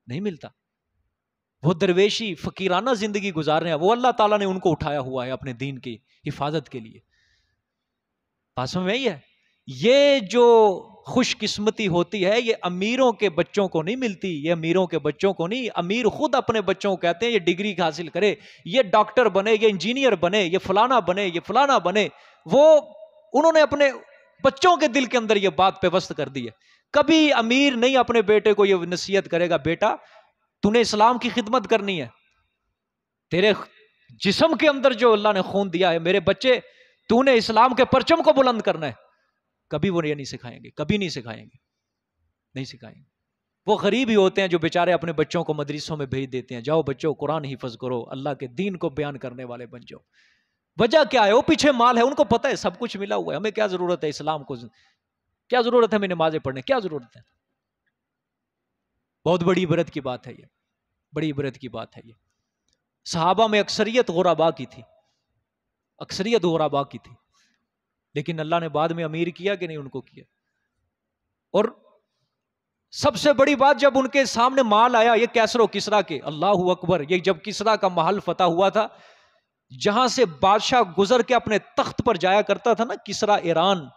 نہیں ملتا. وہ درویشی فقیرانہ زندگی گزار رہے ہیں. وہ اللہ تعالیٰ نے ان کو اٹھایا ہوا ہے اپنے دین کی حفاظت کے لیے. بات سمجھ میں آئی ہے؟ یہ جو خوش قسمتی ہوتی ہے یہ امیروں کے بچوں کو نہیں ملتی، یہ امیروں کے بچوں کو نہیں. امیر خود اپنے بچوں کو کہتے ہیں یہ ڈگری حاصل کرے، یہ ڈاکٹر بنے، یہ انجینئر بنے، یہ فلانا بنے، یہ فلانا بنے. وہ انہوں نے اپنے بچوں کے دل کے اندر یہ بات پیوست کر دی ہے. کبھی امیر نہیں اپنے بیٹے کو یہ نصیحت کرے گا بیٹا تو نے اسلام کی خدمت کرنی ہے، تیرے جسم کے اندر جو اللہ نے خون دیا ہے میرے بچے تو نے اسلام کے پرچم کو بلند کرنا ہے. کبھی وہ یہ نہیں سکھائیں گے، کبھی نہیں سکھائیں گے، نہیں سکھائیں گے. وہ غریب ہی ہوتے ہیں جو بیچارے اپنے بچوں کو مدرسوں میں بھیج دیتے ہیں، جاؤ بچوں قرآن حفظ کرو، اللہ کے دین کو بیان کرنے والے بن جاؤ. وجہ کیا ہے؟ وہ پیچھے مال ہے، ان کو پتہ ہے سب کچھ ملا ہوا ہے، ہمیں کیا ضرورت ہے اسلام کو، کیا ضرورت ہے ہمیں نمازیں پڑھنے، کیا ضرورت ہے. بہت بڑی عبرت کی بات ہے یہ، بڑی عبرت کی بات ہے یہ. صحابہ میں اکثریت غربا کی تھی، اکثریت غربا کی تھی، لیکن اللہ نے بعد میں امیر کیا کہ نہیں؟ ان کو کیا. اور سب سے بڑی بات جب ان کے سامنے مال آیا یہ کیسر و کسرا کے، اللہ اکبر، یہ جب کسرا کا محل فتح ہوا تھا جہاں سے بادشاہ گزر کے اپنے تخت پر جایا کرتا تھا نا، کسرا ایران،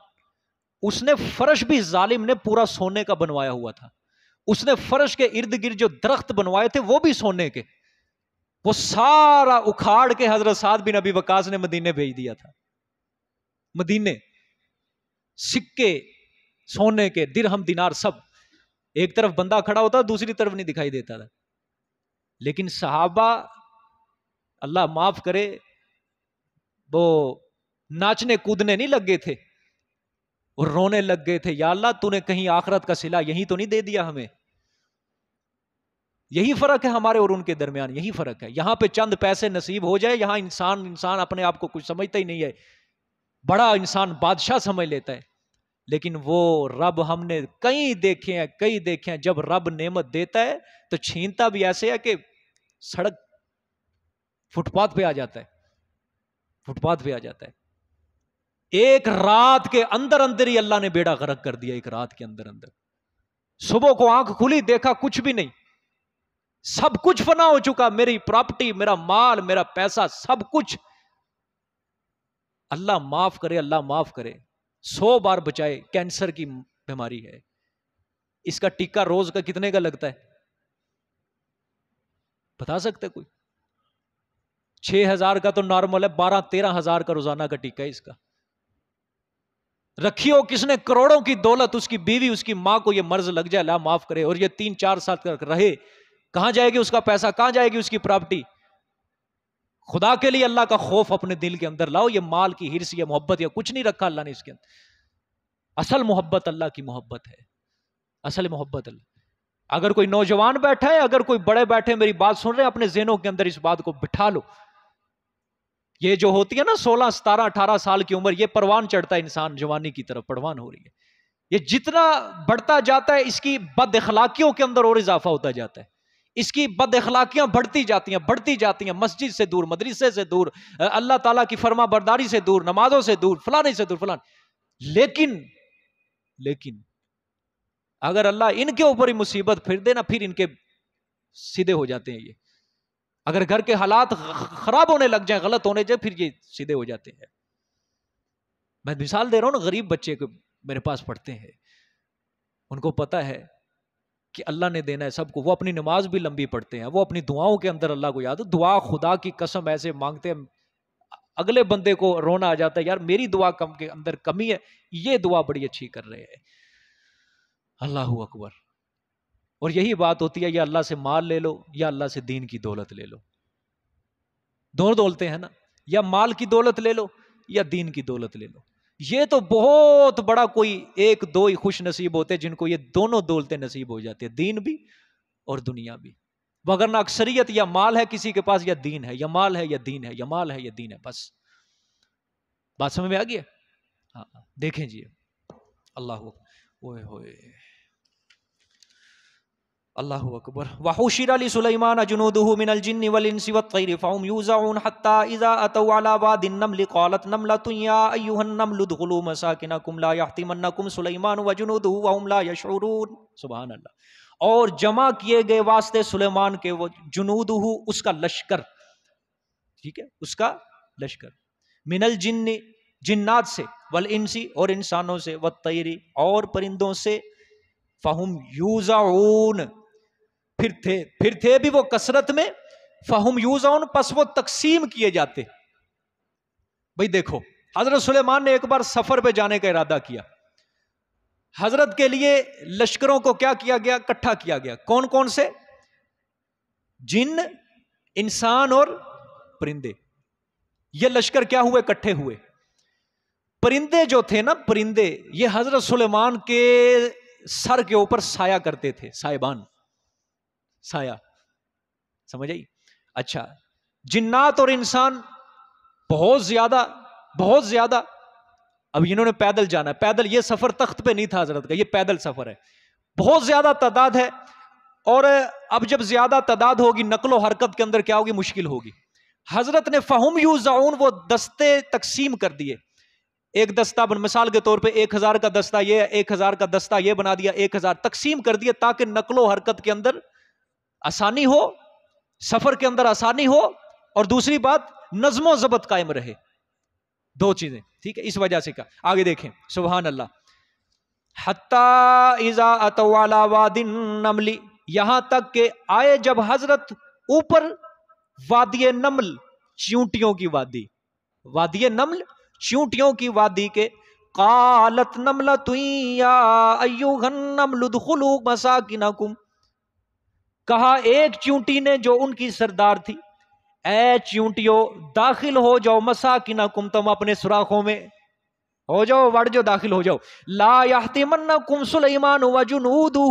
اس نے فرش بھی ظالم نے پورا سونے کا بنوایا ہوا تھا. اس نے فرش کے ارد گرد جو درخت بنوائے تھے وہ بھی سونے کے، وہ سارا اکھاڑ کے حضرت سعد بن ابی وقاص نے مدینے بھیج دیا تھا. مدینے سکے سونے کے، درہم دینار سب، ایک طرف بندہ کھڑا ہوتا دوسری طرف نہیں دکھائی دیتا تھا. لیکن صحابہ اللہ معاف کرے وہ ناچنے کودنے نہیں لگ گئے تھے، اور رونے لگ گئے تھے، یا اللہ تو نے کہیں آخرت کا صلہ یہی تو نہیں دے دیا ہمیں. یہی فرق ہے ہمارے اور ان کے درمیان، یہی فرق ہے. یہاں پہ چند پیسے نصیب ہو جائے، یہاں انسان اپنے آپ کو کچھ سمجھتا ہی نہیں ہے، بڑا انسان بادشاہ سمجھ لیتا ہے. لیکن وہ رب ہم نے کئی دیکھے ہیں، جب رب نعمت دیتا ہے تو چھینتا بھی ایسے ہے کہ سڑک فٹ پاتھ پہ آ جاتا ہے، فٹ پاتھ پہ آ جاتا ہے. ایک رات کے اندر اندر ہی اللہ نے بیڑا غرق کر دیا، ایک رات کے اندر اندر. صبح کو آنکھ کھلی دیکھا کچھ بھی نہیں، سب کچھ فنا ہو چکا، میری پراپرٹی، میرا مال، میرا پیسہ، سب کچھ. اللہ معاف کرے، اللہ معاف کرے. 100 بار بچائے. کینسر کی بیماری ہے، اس کا ٹیکہ روز کا کتنے کا لگتا ہے بتا سکتے کوئی؟ 6,000 کا تو نارمل ہے، 12-13,000 کا روزانہ کا ٹیکہ ہے اس کا. رکھی ہو کس نے کروڑوں کی دولت، اس کی بیوی اس کی ماں کو یہ مرض لگ جائے، اللہ معاف کرے، اور یہ 3-4 سال تک رہے، کہاں جائے گی اس کا پیسہ، کہاں جائے گی اس کی پراپرٹی؟ خدا کے لیے اللہ کا خوف اپنے دل کے اندر لاؤ. یہ مال کی ہرس، یہ محبت، یہ کچھ نہیں رکھا اللہ نے اس کے اندر. اصل محبت اللہ کی محبت ہے، اصل محبت اللہ. اگر کوئی نوجوان بیٹھا ہے، اگر کوئی بڑے بیٹھے میری بات سن رہے ہیں، اپنے ذہنوں کے اندر اس بات کو بٹھا لو. یہ جو ہوتی ہے نا 16, 17, 18 سال کی عمر، یہ پروان چڑھتا ہے انسان جوانی کی طرف، پروان ہو رہی ہے. یہ جتنا بڑھتا جاتا ہے اس کی بد اخلاقیوں کے اندر اور اضافہ ہوتا جاتا ہے. اس کی بد اخلاقیاں بڑھتی جاتی ہیں، مسجد سے دور، مدرسے سے دور، اللہ تعالیٰ کی فرما برداری سے دور، نمازوں سے دور، فلانے سے دور، فلان. لیکن اگر اللہ ان کے اوپر ہی مصیبت پھر دے نا، پھر ان کے سیدھے ہو جاتے ہیں. یہ اگر گھر کے حالات خراب ہونے لگ جائیں، غلط ہونے جائیں، پھر یہ سیدھے ہو جاتے ہیں. میں مثال دے رہا ہوں نا، غریب بچے کو میرے پاس پڑھتے ہیں، ان کو پتا ہے کہ اللہ نے دینا ہے سب کو، وہ اپنی نماز بھی لمبی پڑھتے ہیں، وہ اپنی دعاؤں کے اندر اللہ کو یاد ہے. دعا خدا کی قسم ایسے مانگتے ہیں اگلے بندے کو رونا آ جاتا ہے، یار میری دعا کم کے اندر کمی ہے، یہ دعا بڑی اچھی کر رہے ہیں. اللہ اکبر. اور یہی بات ہوتی ہے، یا اللہ سے مال لے لو یا اللہ سے دین کی دولت لے لو. دونوں دولتیں ہیں نا، یا مال کی دولت لے لو یا دین کی دولت لے لو. یہ تو بہت بڑا کوئی 1-2 ہی خوش نصیب ہوتے جن کو یہ دونوں دولتیں نصیب ہو جاتی ہیں، دین بھی اور دنیا بھی. وگرنہ اکثریت یا مال ہے کسی کے پاس یا دین ہے، یا مال ہے یا دین ہے، یا مال ہے یا دین ہے، بس. بات سمجھ میں آ گئی ہے؟ ہاں دیکھیں جی. اللہ اوئے ہوئے اللہ اکبر. وحشر لسلیمان جنوده من الجن والانس والطیر فهم یوزعون حتى اذا اتوا على واد النمل قالت نملة یا ایها النمل ادخلوا مساکنکم لا یحطمنکم سلیمان وجنوده وهم لا یشعرون. سبحان اللہ. اور جمع کیے گئے واسطے سلیمان کے وہ جنودہ اس کا لشکر، ٹھیک ہے، اس کا لشکر، من الجن جنات سے، والانسی اور انسانوں سے، والطیر اور پرندوں سے، فہم یوزعون پھر تھے بھی وہ کثرت میں، فہم یوزعون پس وہ تقسیم کیے جاتے. بھئی دیکھو حضرت سلیمان نے ایک بار سفر پہ جانے کا ارادہ کیا، حضرت کے لیے لشکروں کو کیا کیا گیا؟ اکٹھا کیا گیا. کون کون سے؟ جن، انسان اور پرندے. یہ لشکر کیا ہوئے؟ اکٹھے ہوئے. پرندے جو تھے نا، پرندے یہ حضرت سلیمان کے سر کے اوپر سایہ کرتے تھے، سائبان، سایہ، سمجھ آئی؟ اچھا، جنات اور انسان بہت زیادہ. اب انہوں نے پیدل جانا ہے، پیدل، یہ سفر تخت پہ نہیں تھا حضرت کا، یہ پیدل سفر ہے، بہت زیادہ تعداد ہے. اور اب جب زیادہ تعداد ہوگی نقل و حرکت کے اندر کیا ہوگی؟ مشکل ہوگی. حضرت نے فہم یوزعون وہ دستے تقسیم کر دیے. ایک دستہ، مثال کے طور پہ 1000 کا دستہ یہ، 1000 کا دستہ یہ بنا دیا، 1000 تقسیم کر دیا تاکہ نقل و حرکت کے اندر آسانی ہو، سفر کے اندر آسانی ہو، اور دوسری بات نظم و ضبط قائم رہے. دو چیزیں، ٹھیک ہے، اس وجہ سے کہا. آگے دیکھیں، سبحان اللہ. حتی اذا اتوا علی واد النمل، یہاں تک کہ آئے جب حضرت اوپر وادی نمل، چیونٹیوں کی وادی، وادی نمل چیونٹیوں کی وادی کے، قالت نملۃ یا ایھا النمل ادخلوا مساکنکم، کہا ایک چیونٹی نے جو ان کی سردار تھی، اے چیونٹیوں داخل ہو جاؤ، مساکنکم تم اپنے سوراخوں میں ہو جاؤ، بڑھ جاؤ، داخل ہو جاؤ. لا یحطمنکم سلیمان وجنودہ،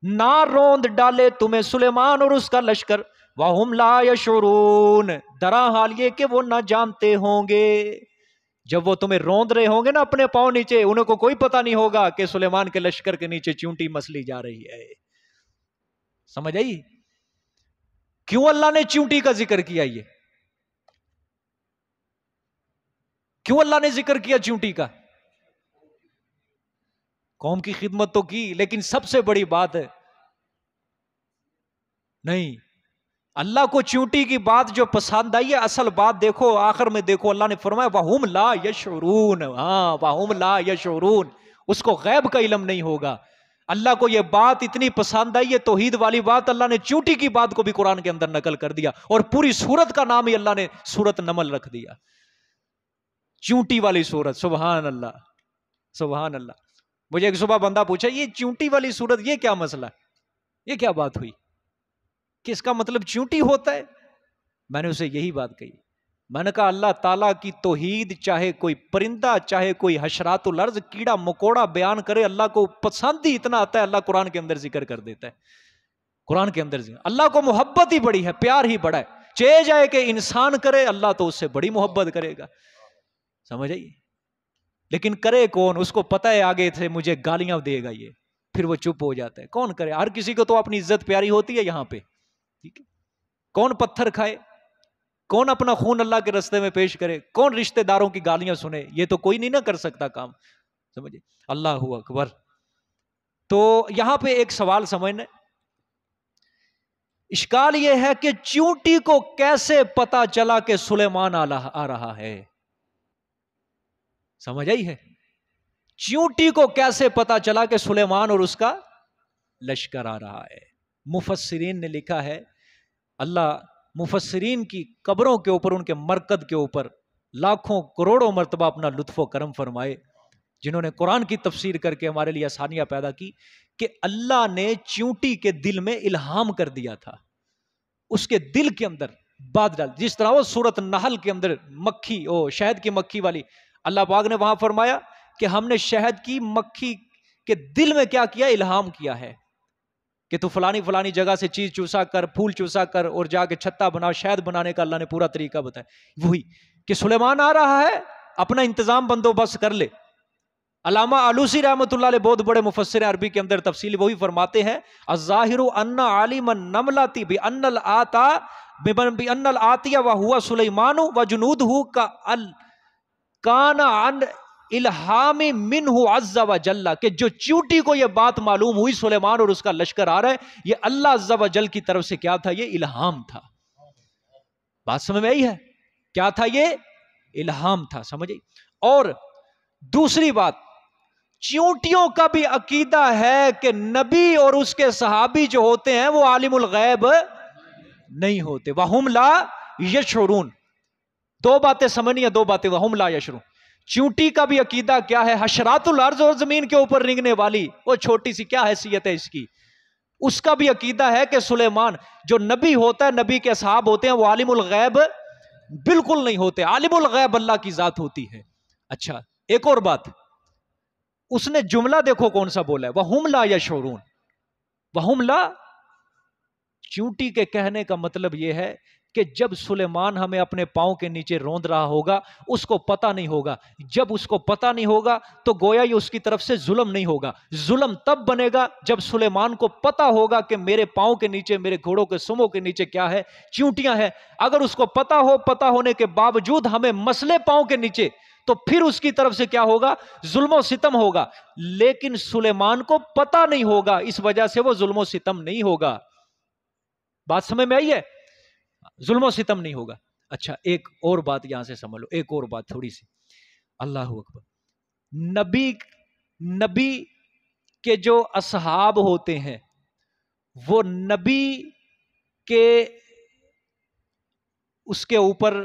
نہ روند ڈالے تمہیں سلیمان اور اس کا لشکر، وہم لا یشعرون، درا حال یہ کہ وہ نہ جانتے ہوں گے. جب وہ تمہیں روند رہے ہوں گے نا اپنے پاؤں نیچے، انہیں کو کوئی پتہ نہیں ہوگا کہ سلیمان کے لشکر کے نیچے چیونٹی مسلی جا رہی ہے. سمجھ آئی کیوں اللہ نے چیونٹی کا ذکر کیا؟ یہ کیوں اللہ نے ذکر کیا چیونٹی کا؟ قوم کی خدمت تو کی، لیکن سب سے بڑی بات ہے نہیں، اللہ کو چیونٹی کی بات جو پسند آئی ہے، اصل بات دیکھو آخر میں، دیکھو اللہ نے فرمایا وَهُمْ لَا يَشْعُرُونَ. ہاں وَهُمْ لَا يَشْعُرُونَ، اس کو غیب کا علم نہیں ہوگا. اللہ کو یہ بات اتنی پسند آئی ہے، توحید والی بات، اللہ نے چیونٹی کی بات کو بھی قرآن کے اندر نقل کر دیا، اور پوری سورت کا نام ہی اللہ نے سورت نمل رکھ دیا، چیونٹی والی سورت. سبحان اللہ، سبحان اللہ. مجھے ایک صبح بندہ پوچھا یہ چیونٹی والی سورت یہ کیا مسئلہ ہے، یہ کیا بات ہوئی کہ اس کا مطلب چیونٹی ہوتا ہے؟ میں نے اسے یہی بات کہی، میں نے کہا اللہ تعالیٰ کی توحید چاہے کوئی پرندہ، چاہے کوئی حشرات الارض، کیڑا مکوڑا بیان کرے، اللہ کو پسند ہی اتنا آتا ہے، اللہ قرآن کے اندر ذکر کر دیتا ہے. قرآن کے اندر ذکر، اللہ کو محبت ہی بڑی ہے، پیار ہی بڑا ہے. چاہے جائے کہ انسان کرے، اللہ تو اس سے بڑی محبت کرے گا. سمجھ آئیے؟ لیکن کرے کون؟ اس کو پتہ ہے آگے سے مجھے گالیاں دے گا یہ، پھر وہ چپ ہو جاتا ہے. کون کرے؟ ہر کسی کو تو اپنی عزت پیاری ہوتی ہے یہاں پہ، ٹھیک ہے؟ کون پتھر کھائے، کون اپنا خون اللہ کے رستے میں پیش کرے، کون رشتہ داروں کی گالیاں سنے؟ یہ تو کوئی نہیں نہ کر سکتا کام. سمجھے؟ اللہ اکبر. تو یہاں پہ ایک سوال سمجھنا، اشکال یہ ہے کہ چیونٹی کو کیسے پتا چلا کہ سلیمان آ رہا ہے؟ سمجھ آئی ہے؟ چیونٹی کو کیسے پتا چلا کہ سلیمان اور اس کا لشکر آ رہا ہے؟ مفسرین نے لکھا ہے، اللہ مفسرین کی قبروں کے اوپر، ان کے مرکز کے اوپر لاکھوں کروڑوں مرتبہ اپنا لطف و کرم فرمائے، جنہوں نے قرآن کی تفسیر کر کے ہمارے لیے آسانیاں پیدا کی، کہ اللہ نے چیونٹی کے دل میں الہام کر دیا تھا، اس کے دل کے اندر بات ڈال، جس طرح وہ سورۃ النحل کے اندر مکھی، شہد کی مکھی والی، اللہ پاک نے وہاں فرمایا کہ ہم نے شہد کی مکھی کے دل میں کیا کیا؟ الہام کیا ہے کہ تو فلانی فلانی جگہ سے چیز چوسا کر، پھول چوسا کر، اور جا کے چھتا بنا، شہد بنانے کا اللہ نے پورا طریقہ بتایا. وہی کہ سلیمان آ رہا ہے، اپنا انتظام بندوبست کر لے. علامہ آلوسی رحمۃ اللہ علیہ بہت بڑے مفسر عربی کے اندر تفصیل وہی فرماتے ہیں الظاہر ان عالم النملۃ بان الآتا بان الآتیہ وہو سلیمان وجنودہ کان عن الہام منہ عز وجل، کہ جو چیونٹی کو یہ بات معلوم ہوئی سلیمان اور اس کا لشکر آ رہا ہے، یہ اللہ عز وجل کی طرف سے کیا تھا؟ یہ الہام تھا۔ بات سمجھ میں آئی ہے؟ کیا تھا یہ؟ الہام تھا، سمجھے؟ اور دوسری بات، چیونٹیوں کا بھی عقیدہ ہے کہ نبی اور اس کے صحابی جو ہوتے ہیں وہ عالم الغیب نہیں ہوتے، وَهُمْ لَا يَشْعُرُونَ۔ دو باتیں سمجھنی ہیں، دو باتیں، وَهُمْ لَا يَشْعُرُونَ۔ چیونٹی کا بھی عقیدہ کیا ہے؟ حشرات الارض اور زمین کے اوپر رینگنے والی وہ چھوٹی سی کیا حیثیت ہے اس کی، اس کا بھی عقیدہ ہے کہ سلیمان جو نبی ہوتا ہے، نبی کے اصحاب ہوتے ہیں، وہ عالم الغیب بالکل نہیں ہوتے، عالم الغیب اللہ کی ذات ہوتی ہے۔ اچھا ایک اور بات، اس نے جملہ دیکھو کون سا بولا ہے، وَهُمْ لَا يَشْعُرُونَ، وَهُمْ لَا۔ چیونٹی کے کہنے کا مطلب یہ ہے کہ جب سلیمان ہمیں اپنے پاؤں کے نیچے روند رہا ہوگا اس کو پتہ نہیں ہوگا، جب اس کو پتہ نہیں ہوگا تو گویا یہ اس کی طرف سے ظلم نہیں ہوگا، ظلم تب بنے گا جب سلیمان کو پتہ ہوگا کہ میرے پاؤں کے نیچے، میرے گھوڑوں کے سموں کے نیچے کیا ہے؟ چیونٹیاں ہیں۔ اگر اس کو پتہ ہونے کے باوجود ہمیں مسلے پاؤں کے نیچے، تو پھر اس کی طرف سے کیا ہوگا؟ ظلم و ستم ہوگا۔ لیکن سلیمان کو پتہ نہیں ہوگا، اس وجہ سے وہ ظلم و ستم نہیں ہوگا۔ بات سمجھ میں آئی ہے؟ ظلم و ستم نہیں ہوگا۔ اچھا ایک اور بات یہاں سے سمجھ لو، ایک اور بات تھوڑی سی، اللہ اکبر۔ نبی کے جو اصحاب ہوتے ہیں وہ نبی کے اس کے اوپر،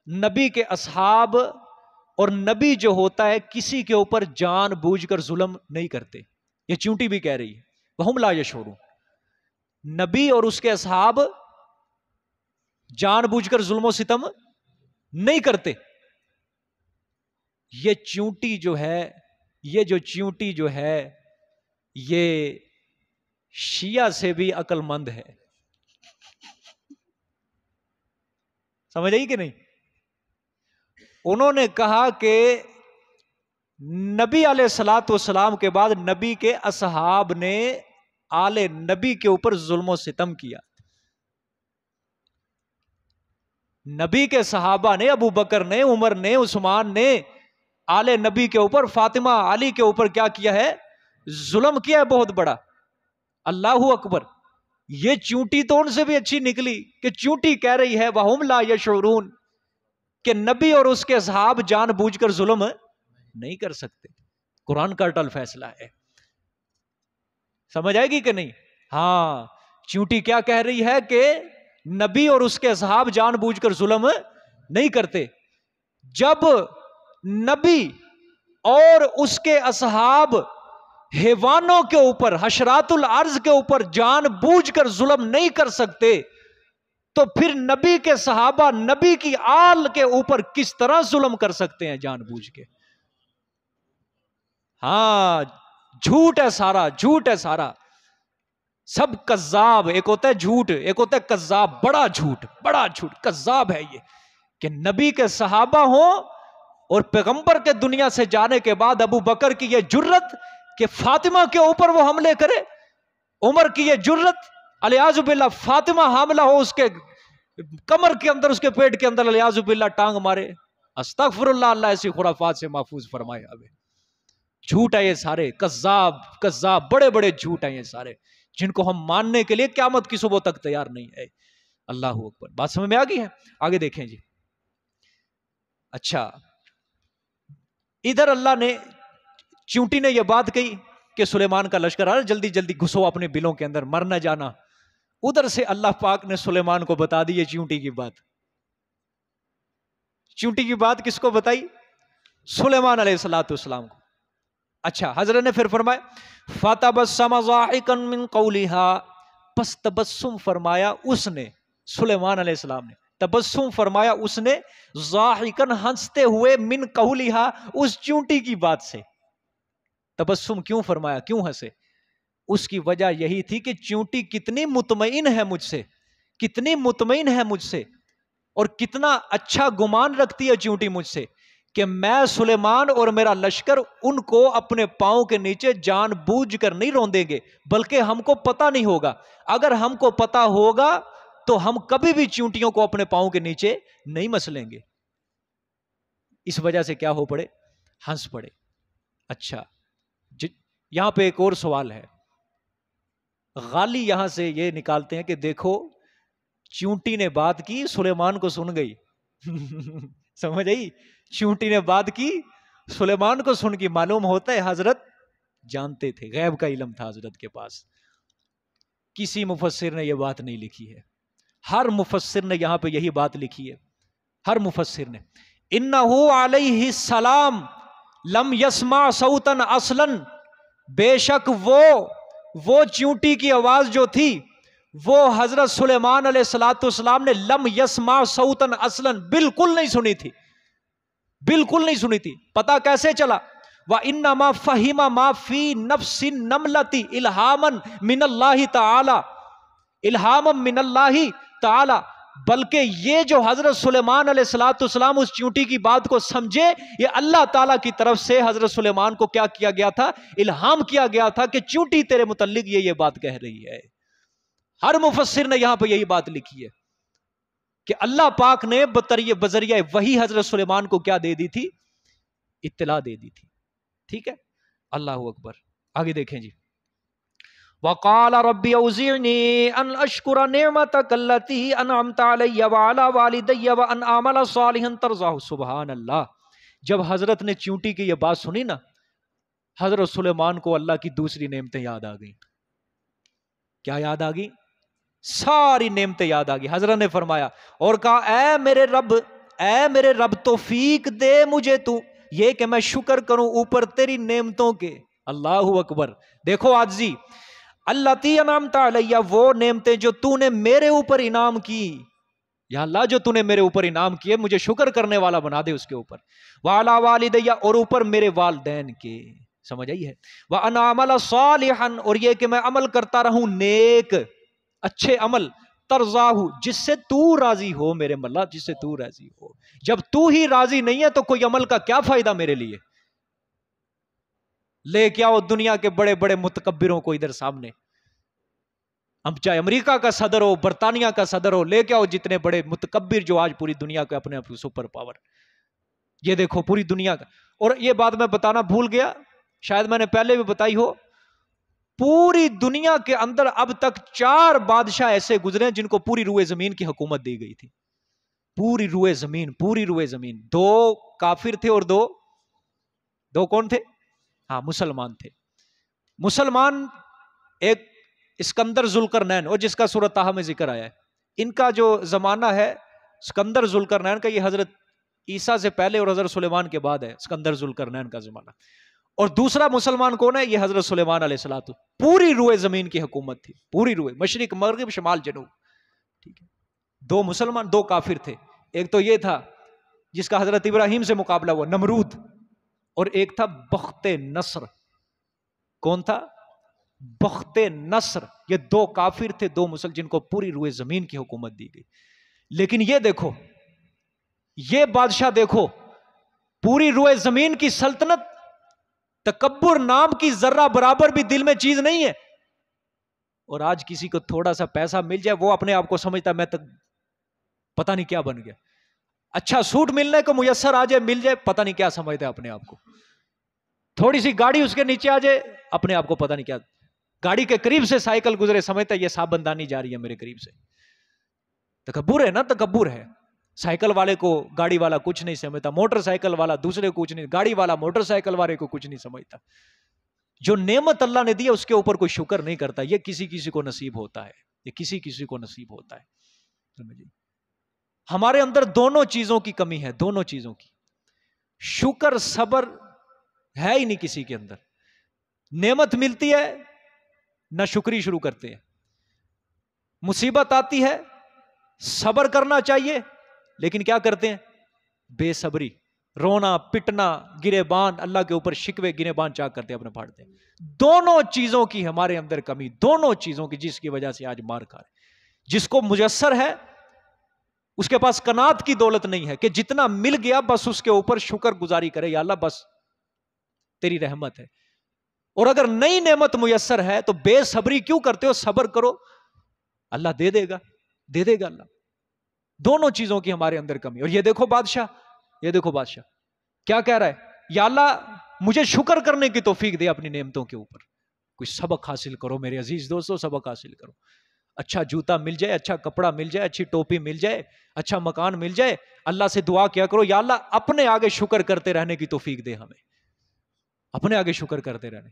نبی کے اصحاب اور نبی جو ہوتا ہے کسی کے اوپر جان بوجھ کر ظلم نہیں کرتے، یہ چیونٹی بھی کہہ رہی ہے وَهُمْ لَا يَشْعُرُونَ۔ نبی اور اس کے اصحاب جان بوجھ کر ظلم و ستم نہیں کرتے۔ یہ چیونٹی جو ہے، یہ جو چیونٹی جو ہے یہ شیعہ سے بھی عقل مند ہے، سمجھ آئی کہ نہیں؟ انہوں نے کہا کہ نبی علیہ الصلوۃ والسلام کے بعد نبی کے اصحاب نے آل نبی کے اوپر ظلم و ستم کیا۔ نبی کے صحابہ نے، ابو بکر نے، عمر نے، عثمان نے آل نبی کے اوپر، فاطمہ علی کے اوپر کیا کیا ہے؟ ظلم کیا ہے بہت بڑا۔ اللہ اکبر۔ یہ چونٹی تو ان سے بھی اچھی نکلی کہ چونٹی کہہ رہی ہے وَهُمْ لَا يَشْعُرُونَ کہ نبی اور اس کے اصحاب جان بوجھ کر ظلم نہیں کر سکتے۔ قرآن کا اٹل فیصلہ ہے، سمجھ آئے گی کہ نہیں؟ ہاں، چونٹی کیا کہہ رہی ہے کہ نبی اور اس کے اصحاب جان بوجھ کر ظلم نہیں کرتے۔ جب نبی اور اس کے اصحاب حیوانوں کے اوپر، حشرات الارض کے اوپر جان بوجھ کر ظلم نہیں کر سکتے تو پھر نبی کے صحابہ، نبی کی آل کے اوپر کس طرح ظلم کر سکتے ہیں جان بوجھ کے؟ ہاں، جھوٹ ہے سارا، جھوٹ ہے سارا، سب کذاب۔ ایک ہوتا ہے جھوٹ، ایک ہوتا ہے کذاب، بڑا جھوٹ، بڑا جھوٹ، کذاب ہے یہ کہ نبی کے صحابہ ہوں اور پیغمبر کے دنیا سے جانے کے بعد ابو بکر کی یہ جرت کہ فاطمہ کے اوپر وہ حملے کرے، عمر کی یہ جرت الیاذ باللہ فاطمہ حاملہ ہو، اس کے کمر کے اندر، اس کے پیٹ کے اندر الیاذ باللہ ٹانگ مارے۔ استغفر اللہ، اللہ ایسی خرافات سے محفوظ فرمائے۔ اب جھوٹ ہے یہ سارے، کذاب کذاب، بڑے بڑے جھوٹ ہیں یہ سارے، جن کو ہم ماننے کے لیے قیامت کی صبح تک تیار نہیں ہے۔ اللہ اکبر۔ بات سمجھ میں آ گئی ہے؟ آگے دیکھیں جی۔ اچھا، ادھر اللہ نے، چونٹی نے یہ بات کہی کہ سلیمان کا لشکر آ رہا ہے، جلدی جلدی گھسو اپنے بلوں کے اندر، مر نہ جانا۔ ادھر سے اللہ پاک نے سلیمان کو بتا دی یہ چونٹی کی بات۔ چونٹی کی بات کس کو بتائی؟ سلیمان علیہ السلام کو۔ اچھا، حضرت نے پھر فرمایا فَتَبَسَّمَ ضَاحِكًا مِّن قَوْلِهَا، پس تبسم فرمایا اس نے، سلیمان علیہ السلام نے تبسم فرمایا اس نے، ضاحکن ہنستے ہوئے، من قَوْلِهَا اس چونٹی کی بات سے۔ تبسم کیوں فرمایا، کیوں ہنسے؟ اس کی وجہ یہی تھی کہ چونٹی کتنی مطمئن ہے مجھ سے، کتنی مطمئن ہے مجھ سے، اور کتنا اچھا گمان رکھتی ہے چونٹی مجھ سے کہ میں سلیمان اور میرا لشکر ان کو اپنے پاؤں کے نیچے جان بوجھ کر نہیں روندیں گے، بلکہ ہم کو پتہ نہیں ہوگا۔ اگر ہم کو پتہ ہوگا تو ہم کبھی بھی چیونٹیوں کو اپنے پاؤں کے نیچے نہیں مسلیں گے۔ اس وجہ سے کیا ہو پڑے؟ ہنس پڑے۔ اچھا، یہاں پہ ایک اور سوال ہے۔ غالی یہاں سے یہ نکالتے ہیں کہ دیکھو چیونٹی نے بات کی، سلیمان کو سن گئی۔ سمجھ آئی؟ چیونٹی نے بات کی، سلیمان کو سن کی، معلوم ہوتا ہے حضرت جانتے تھے، غیب کا علم تھا حضرت کے پاس۔ کسی مفسر نے یہ بات نہیں لکھی ہے، ہر مفسر نے یہاں پہ یہی بات لکھی ہے، ہر مفسر نے۔ انہو علیہ السلام لم یسمع صوتا اصلا، بے شک وہ چیونٹی کی آواز جو تھی وہ حضرت سلیمان علیہ السلام نے لم یسمع صوتا اصلا بالکل نہیں سنی تھی، بالکل نہیں سنی تھی۔ پتہ کیسے چلا؟ وَإِنَّمَا فَهِمَ مَا فِي نَفْسِ النَّمْلَةِ إِلْهَامًا مِّنَ اللَّهِ تَعَالَى، الہامًا مِّنَ اللَّهِ تَعَالَى، بلکہ یہ جو حضرت سلیمان علیہ السلام اس چیونٹی کی بات کو سمجھے، یہ اللہ تعالیٰ کی طرف سے حضرت سلیمان کو کیا کیا گیا تھا؟ الہام کیا گیا تھا کہ چیونٹی تیرے متعلق یہ بات کہہ رہی ہے۔ ہر مفسر نے یہاں پہ یہی بات لکھی ہے کہ اللہ پاک نے بذریعہ وحی حضرت سلیمان کو کیا دے دی تھی؟ اطلاع دے دی تھی۔ ٹھیک ہے، اللہ اکبر۔ آگے دیکھیں جی، وَقَالَ رَبِّ أَوْزِعْنِي أَنْ أَشْكُرَ نِعْمَتَكَ الَّتِي أَنْعَمْتَ عَلَيَّ وَعَلَى وَالِدَيَّ وَأَنْ أَعْمَلَ صَالِحًا تَرْضَاهُ۔ سبحان اللہ۔ جب حضرت نے چیونٹی کی یہ بات سنی نا، حضرت سلیمان کو اللہ کی دوسری نعمتیں یاد آ گئیں۔ کیا یاد آ گئی؟ ساری نعمتیں یاد آ گئی۔ حضرت نے فرمایا اور کہا، اے میرے رب توفیق دے مجھے تو، یہ کہ میں شکر کروں اوپر تیری نعمتوں کے۔ اللہ اکبر۔ دیکھو عاجزی، اللتی انعمت علیہ، وہ نعمتیں جو تو نے میرے اوپر انعام کی، یا اللہ جو تو نے میرے اوپر انعام کیے مجھے شکر کرنے والا بنا دے اس کے اوپر۔ وعلی والدیہ، اور اوپر میرے والدین کے۔ سمجھ آئی ہے؟ وَأَنْ أَعْمَلَ صَالِحًا، اور یہ کہ میں عمل کرتا رہوں نیک اچھے عمل، ترضاہ، جس سے تو راضی ہو میرے مولا، جس سے تو راضی ہو۔ جب تو ہی راضی نہیں ہے تو کوئی عمل کا کیا فائدہ میرے لیے؟ لے کے آؤ دنیا کے بڑے بڑے متکبروں کو ادھر سامنے، اب چاہے امریکہ کا صدر ہو، برطانیہ کا صدر ہو، لے کے آؤ جتنے بڑے متکبر جو آج پوری دنیا کے اپنے سپر پاور، یہ دیکھو پوری دنیا کا۔ اور یہ بات میں بتانا بھول گیا، شاید میں نے پہلے بھی بتائی ہو، پوری دنیا کے اندر اب تک 4 بادشاہ ایسے گزرے جن کو پوری روئے زمین کی حکومت دی گئی تھی۔ پوری روئے زمین 2 کافر تھے اور دو کون تھے؟ ہاں، مسلمان تھے۔ مسلمان ایک اسکندر ذوالقرنین، اور جس کا سورۃ طٰہٰ میں ذکر آیا ہے، ان کا جو زمانہ ہے اسکندر ذوالقرنین کا، یہ حضرت عیسیٰ سے پہلے اور حضرت سلیمان کے بعد ہے اسکندر ذوالقرنین کا زمانہ۔ اور دوسرا مسلمان کون ہے؟ یہ حضرت سلیمان علیہ السلام۔ پوری روئے زمین کی حکومت تھی، پوری روئے، مشرق مغرب شمال جنوب۔ ٹھیک ہے، 2 مسلمان 2 کافر تھے، ایک تو یہ تھا جس کا حضرت ابراہیم سے مقابلہ ہوا، نمرود، اور ایک تھا بخت نصر۔ کون تھا؟ بخت نصر۔ یہ 2 کافر تھے، 2 مسلمان، جن کو پوری روئے زمین کی حکومت دی گئی۔ لیکن یہ دیکھو، یہ بادشاہ دیکھو، پوری روئے زمین کی سلطنت، تکبر نام کی ذرہ برابر بھی دل میں چیز نہیں ہے۔ اور آج کسی کو تھوڑا سا پیسہ مل جائے، وہ اپنے آپ کو سمجھتا میں تک پتہ نہیں کیا بن گیا۔ اچھا سوٹ ملنے کو میسر آ جائے، مل جائے، پتہ نہیں کیا سمجھتا ہے اپنے آپ کو۔ تھوڑی سی گاڑی اس کے نیچے آ جائے، اپنے آپ کو پتہ نہیں کیا، گاڑی کے قریب سے سائیکل گزرے، سمجھتا ہے یہ صابن دانی جا رہی ہے میرے قریب سے۔ تکبر ہے نا، تکبر ہے۔ سائیکل والے کو گاڑی والا کچھ نہیں سمجھتا، موٹر سائیکل والا دوسرے کو کچھ نہیں، گاڑی والا موٹر سائیکل والے کو کچھ نہیں سمجھتا۔ جو نعمت اللہ نے دی ہے اس کے اوپر کوئی شکر نہیں کرتا، یہ کسی کو نصیب ہوتا ہے، یہ کسی کو نصیب ہوتا ہے۔ ہمارے اندر دونوں چیزوں کی کمی ہے، دونوں چیزوں کی، شکر صبر ہے ہی نہیں کسی کے اندر۔ نعمت ملتی ہے نہ شکری شروع کرتے ہیں، مصیبت آتی ہے صبر کرنا چاہیے لیکن کیا کرتے ہیں؟ بے صبری، رونا پٹنا، گریبان اللہ کے اوپر شکوے گریبان چاک کرتے اپنے پھاڑتے ہیں۔ دونوں چیزوں کی ہمارے اندر کمی، دونوں چیزوں کی، جس کی وجہ سے آج مار کھا رہے۔ جس کو میسر ہے اس کے پاس قناعت کی دولت نہیں ہے کہ جتنا مل گیا بس اس کے اوپر شکر گزاری کرے، یا اللہ بس تیری رحمت ہے. اور اگر نئی نعمت میسر ہے تو بے صبری کیوں کرتے ہو؟ صبر کرو، اللہ دے دے گا، دے دے گا اللہ. دونوں چیزوں کی ہمارے اندر کمی. اور یہ دیکھو بادشاہ کیا کہہ رہا ہے، یا اللہ مجھے شکر کرنے کی توفیق دے اپنی نعمتوں کے اوپر. کوئی سبق حاصل کرو میرے عزیز دوستو، سبق حاصل کرو. اچھا جوتا مل جائے، اچھا کپڑا مل جائے، اچھی ٹوپی مل جائے، اچھا مکان مل جائے، اللہ سے دعا کیا کرو، یا اللہ اپنے آگے شکر کرتے رہنے کی توفیق دے ہمیں، اپنے آگے شکر کرتے رہنے.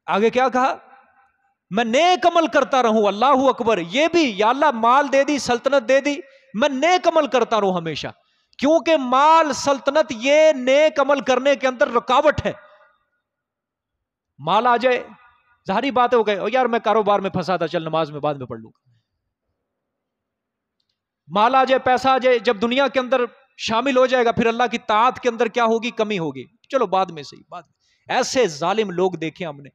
آگے کیا کہا، میں نیک عمل کرتا رہوں. اللہ اکبر. یہ بھی یا اللہ مال دے دی، سلطنت دے دی، میں نیک عمل کرتا رہوں ہمیشہ، کیونکہ مال سلطنت یہ نیک عمل کرنے کے اندر رکاوٹ ہے. مال آ جائے ظاہری بات ہو گئے، اور یار میں کاروبار میں پھنسا تھا، چل نماز میں بعد میں پڑھ لوں گا. مال آ جائے، پیسہ آ جائے، جب دنیا کے اندر شامل ہو جائے گا پھر اللہ کی طاعت کے اندر کیا ہوگی، کمی ہوگی، چلو بعد میں صحیح، بعد میں. ایسے ظالم لوگ دیکھیں ہم نے،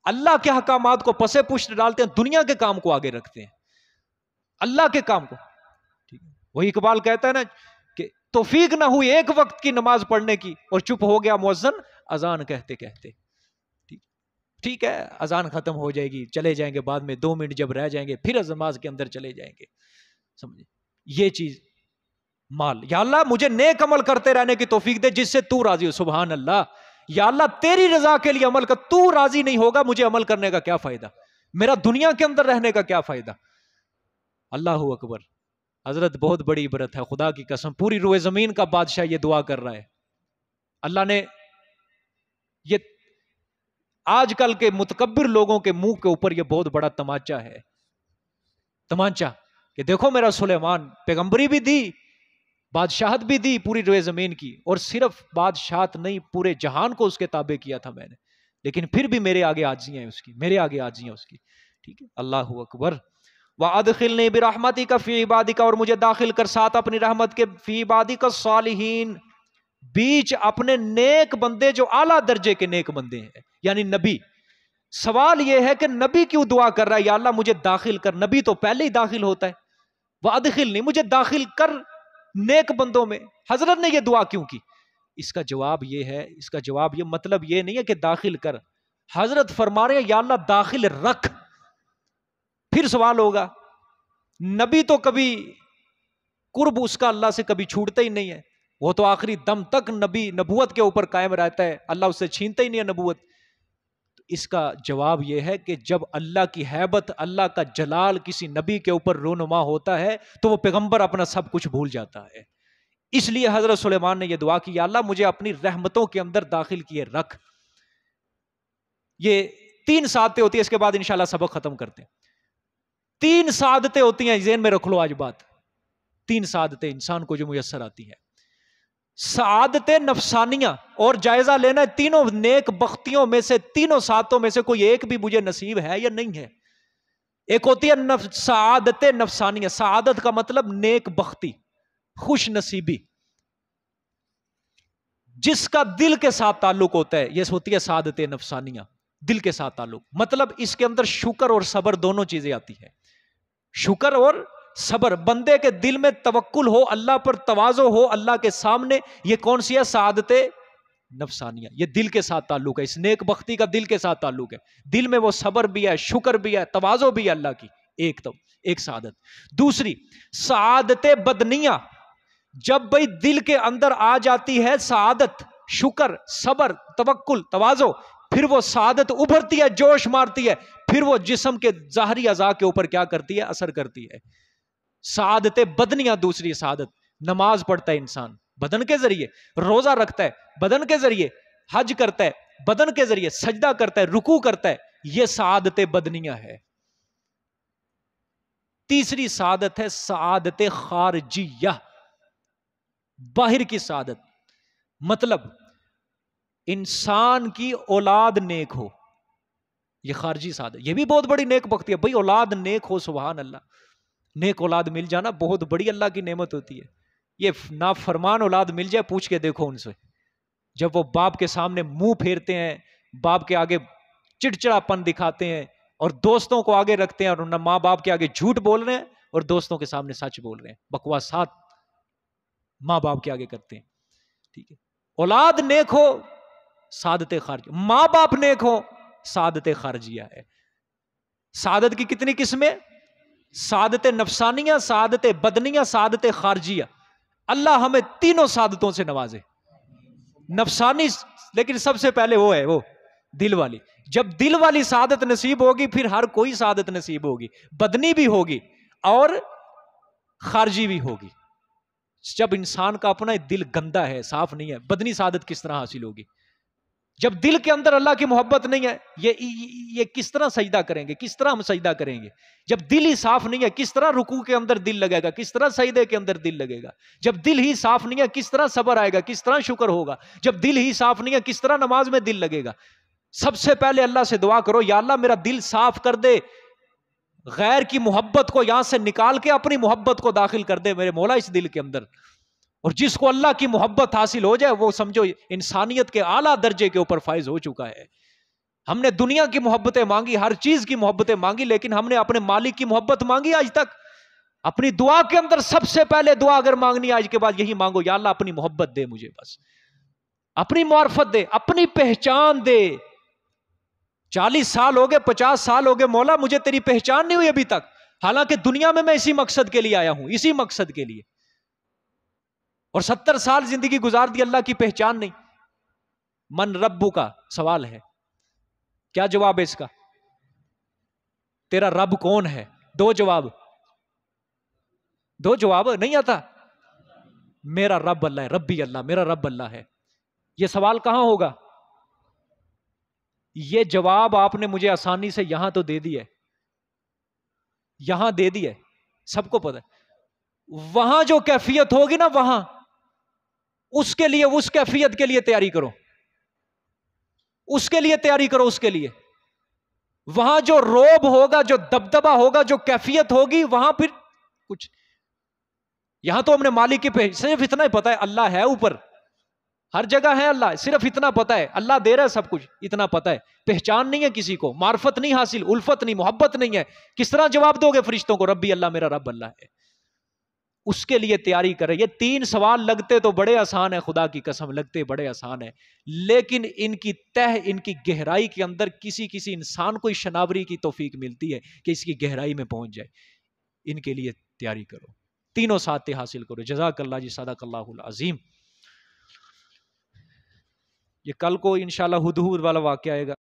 اللہ کے حکامات کو پسے پشت ڈالتے ہیں، دنیا کے کام کو آگے رکھتے ہیں، اللہ کے کام کو. وہی اقبال کہتا ہے نا کہ توفیق نہ ہوئی ایک وقت کی نماز پڑھنے کی اور چپ ہو گیا مؤذن اذان کہتے کہتے. ٹھیک ہے اذان ختم ہو جائے گی، چلے جائیں گے، بعد میں 2 منٹ جب رہ جائیں گے پھر نماز کے اندر چلے جائیں گے. سمجھے یہ چیز مال. یا اللہ مجھے نیک عمل کرتے رہنے کی توفیق دے جس سے تو راضی ہو. سبحان اللہ. یا اللہ تیری رضا کے لیے عمل کر، تو راضی نہیں ہوگا مجھے عمل کرنے کا کیا فائدہ، میرا دنیا کے اندر رہنے کا کیا فائدہ. اللہ اکبر. حضرت بہت بڑی عبرت ہے، خدا کی قسم پوری روئے زمین کا بادشاہ یہ دعا کر رہا ہے. اللہ نے یہ آج کل کے متکبر لوگوں کے منہ کے اوپر یہ بہت بڑا تمانچہ ہے، تمانچہ کہ دیکھو میرا سلیمان پیغمبری بھی دی، بادشاہت بھی دی پوری روئے زمین کی، اور صرف بادشاہت نہیں پورے جہان کو اس کے تابع کیا تھا میں نے، لیکن پھر بھی میرے آگے عاجزی ہیں اس کی، میرے آگے عاجزی ہیں اس کی. ٹھیک ہے اللہ اکبر. وَأَدْخِلْنِي بِرَحْمَتِكَ فِي عِبَادِكَ، اور مجھے داخل کر ساتھ اپنی رحمت کے، فی عبادک الصالحین، بیچ اپنے نیک بندے جو اعلیٰ درجے کے نیک بندے ہیں، یعنی نبی. سوال یہ ہے کہ نبی کیوں دعا کر رہا ہے، یا اللہ مجھے داخل کر. نبی تو پہلے ہی داخل ہوتا ہے. وَأَدْخِلْنِي، مجھے داخل کر نیک بندوں میں. حضرت نے یہ دعا کیوں کی؟ اس کا جواب یہ ہے، اس کا جواب یہ مطلب یہ نہیں ہے کہ داخل کر. حضرت فرما رہے ہیں یا اللہ داخل رکھ. پھر سوال ہوگا، نبی تو کبھی قرب اس کا اللہ سے کبھی چھوٹتا ہی نہیں ہے، وہ تو آخری دم تک نبی نبوت کے اوپر قائم رہتا ہے، اللہ اس سے چھینتا ہی نہیں ہے نبوت. اس کا جواب یہ ہے کہ جب اللہ کی ہیبت، اللہ کا جلال کسی نبی کے اوپر رونما ہوتا ہے تو وہ پیغمبر اپنا سب کچھ بھول جاتا ہے. اس لیے حضرت سلیمان نے یہ دعا کی، یا اللہ مجھے اپنی رحمتوں کے اندر داخل کیے رکھ. یہ 3 سعادتیں ہوتی ہیں، اس کے بعد انشاءاللہ سبق ختم کرتے ہیں. 3 سعادتیں ہوتی ہیں، ذہن میں رکھ لو آج بات. 3 سعادتیں انسان کو جو میسر آتی ہیں، سعادت نفسانیہ، اور جائزہ لینا ہے تینوں نیک بختیوں میں سے، تینوں سعادتوں میں سے کوئی ایک بھی مجھے نصیب ہے یا نہیں ہے. ایک ہوتی ہے سعادت نفسانیہ، سعادت کا مطلب نیک بختی، خوش نصیبی، جس کا دل کے ساتھ تعلق ہوتا ہے، یہ ہوتی ہے سعادت نفسانیہ، دل کے ساتھ تعلق. مطلب اس کے اندر شکر اور صبر دونوں چیزیں آتی ہیں. شکر اور صبر، بندے کے دل میں توکل ہو، اللہ پر تواضع ہو اللہ کے سامنے، یہ کون سی ہے؟ سعادت نفسانیہ. یہ دل کے ساتھ تعلق ہے، اس نیک بختی کا دل کے ساتھ تعلق ہے. دل میں وہ صبر بھی ہے، شکر بھی ہے، تواضع بھی ہے اللہ کی. ایک سعادت. دوسری سعادت بدنیہ، جب بھئی دل کے اندر آ جاتی ہے سعادت، شکر، صبر، توکل، تواضع، پھر وہ سعادت ابھرتی ہے، جوش مارتی ہے، پھر وہ جسم کے ظاہری اعضاء کے اوپر کیا کرتی ہے؟ اثر کرتی ہے. سعادت بدنیہ دوسری سعادت. نماز پڑھتا ہے انسان بدن کے ذریعے، روزہ رکھتا ہے بدن کے ذریعے، حج کرتا ہے بدن کے ذریعے، سجدہ کرتا ہے، رکوع کرتا ہے، یہ سعادت بدنیہ ہے. تیسری سعادت ہے سعادت خارجیہ، باہر کی سعادت. مطلب انسان کی اولاد نیک ہو، یہ خارجی سعادت. یہ بھی بہت بڑی نیک بختی ہے بھئی، اولاد نیک ہو. سبحان اللہ. نیک اولاد مل جانا بہت بڑی اللہ کی نعمت ہوتی ہے. یہ نافرمان اولاد مل جائے، پوچھ کے دیکھو ان سے، جب وہ باپ کے سامنے منہ پھیرتے ہیں، باپ کے آگے چڑچڑاپن دکھاتے ہیں، اور دوستوں کو آگے رکھتے ہیں، اور ماں باپ کے آگے جھوٹ بول رہے ہیں، اور دوستوں کے سامنے سچ بول رہے ہیں، بکواسات ماں باپ کے آگے کرتے ہیں، ٹھیک ہے؟ اولاد نیک ہو سعادت خارجیہ، ماں باپ نیک ہو سعادت خارجیہ ہے۔ سعادت کی کتنی قسمیں؟ سعادت نفسانیہ، سعادت بدنیہ، سعادت خارجیہ۔ اللہ ہمیں تینوں سعادتوں سے نوازے، نفسانی، لیکن سب سے پہلے وہ ہے وہ دل والی۔ جب دل والی سعادت نصیب ہوگی پھر ہر کوئی سعادت نصیب ہوگی، بدنی بھی ہوگی اور خارجی بھی ہوگی۔ جب انسان کا اپنا دل گندا ہے، صاف نہیں ہے، بدنی سعادت کس طرح حاصل ہوگی؟ جب دل کے اندر اللہ کی محبت نہیں ہے، یہ کس طرح سجدہ کریں گے؟ کس طرح ہم سجدہ کریں گے؟ جب دل ہی صاف نہیں ہے کس طرح رکوع کے اندر دل لگے گا؟ کس طرح سجدے کے اندر دل لگے گا؟ جب دل ہی صاف نہیں ہے کس طرح صبر آئے گا؟ کس طرح شکر ہوگا؟ جب دل ہی صاف نہیں ہے کس طرح نماز میں دل لگے گا؟ سب سے پہلے اللہ سے دعا کرو، یا اللہ میرا دل صاف کر دے، غیر کی محبت کو یہاں سے نکال کے اپنی محبت کو داخل کر دے میرے مولا اس دل کے اندر۔ اور جس کو اللہ کی محبت حاصل ہو جائے وہ سمجھو انسانیت کے اعلیٰ درجے کے اوپر فائز ہو چکا ہے۔ ہم نے دنیا کی محبتیں مانگی، ہر چیز کی محبتیں مانگی، لیکن ہم نے اپنے مالک کی محبت مانگی آج تک؟ اپنی دعا کے اندر سب سے پہلے دعا اگر مانگنی آج کے بعد یہی مانگو، یا اللہ اپنی محبت دے مجھے، بس اپنی معرفت دے، اپنی پہچان دے۔ 40 سال ہو گئے، 50 سال ہو گئے، مولا مجھے تیری پہچان نہیں ہوئی ابھی تک، حالانکہ دنیا میں اسی مقصد کے لیے آیا ہوں، اسی مقصد کے لیے، اور 70 سال زندگی گزار دی، اللہ کی پہچان نہیں۔ من ربو کا سوال ہے، کیا جواب ہے اس کا؟ تیرا رب کون ہے؟ دو جواب نہیں آتا۔ میرا رب اللہ ہے، ربی اللہ، میرا رب اللہ ہے۔ یہ سوال کہاں ہوگا؟ یہ جواب آپ نے مجھے آسانی سے یہاں تو دے دی ہے، یہاں دے دی ہے، سب کو پتہ ہے۔ وہاں جو کیفیت ہوگی نا، وہاں اس کے لیے، اس کیفیت کے لیے تیاری کرو، اس کے لیے تیاری کرو، اس کے لیے وہاں جو روب ہوگا، جو دبدبہ ہوگا، جو کیفیت ہوگی، وہاں پھر کچھ۔ یہاں تو ہم نے مالک کی صرف اتنا ہی پتا ہے اللہ ہے اوپر، ہر جگہ ہے اللہ، صرف اتنا پتا ہے اللہ دے رہا ہے سب کچھ، اتنا پتا ہے۔ پہچان نہیں ہے کسی کو، معرفت نہیں حاصل، الفت نہیں، محبت نہیں ہے، کس طرح جواب دو گے فرشتوں کو؟ ربی اللہ، میرا رب اللہ ہے۔ اس کے لیے تیاری کرے۔ یہ 3 سوال لگتے تو بڑے آسان ہیں، خدا کی قسم لگتے بڑے آسان ہیں، لیکن ان کی تہ، ان کی گہرائی کے اندر کسی انسان کو شناوری کی توفیق ملتی ہے کہ اس کی گہرائی میں پہنچ جائے۔ ان کے لیے تیاری کرو، تینوں ساتھ حاصل کرو۔ جزاک اللہ جی، صدق اللہ العظیم۔ یہ کل کو انشاءاللہ ہدہد والا واقعہ آئے گا۔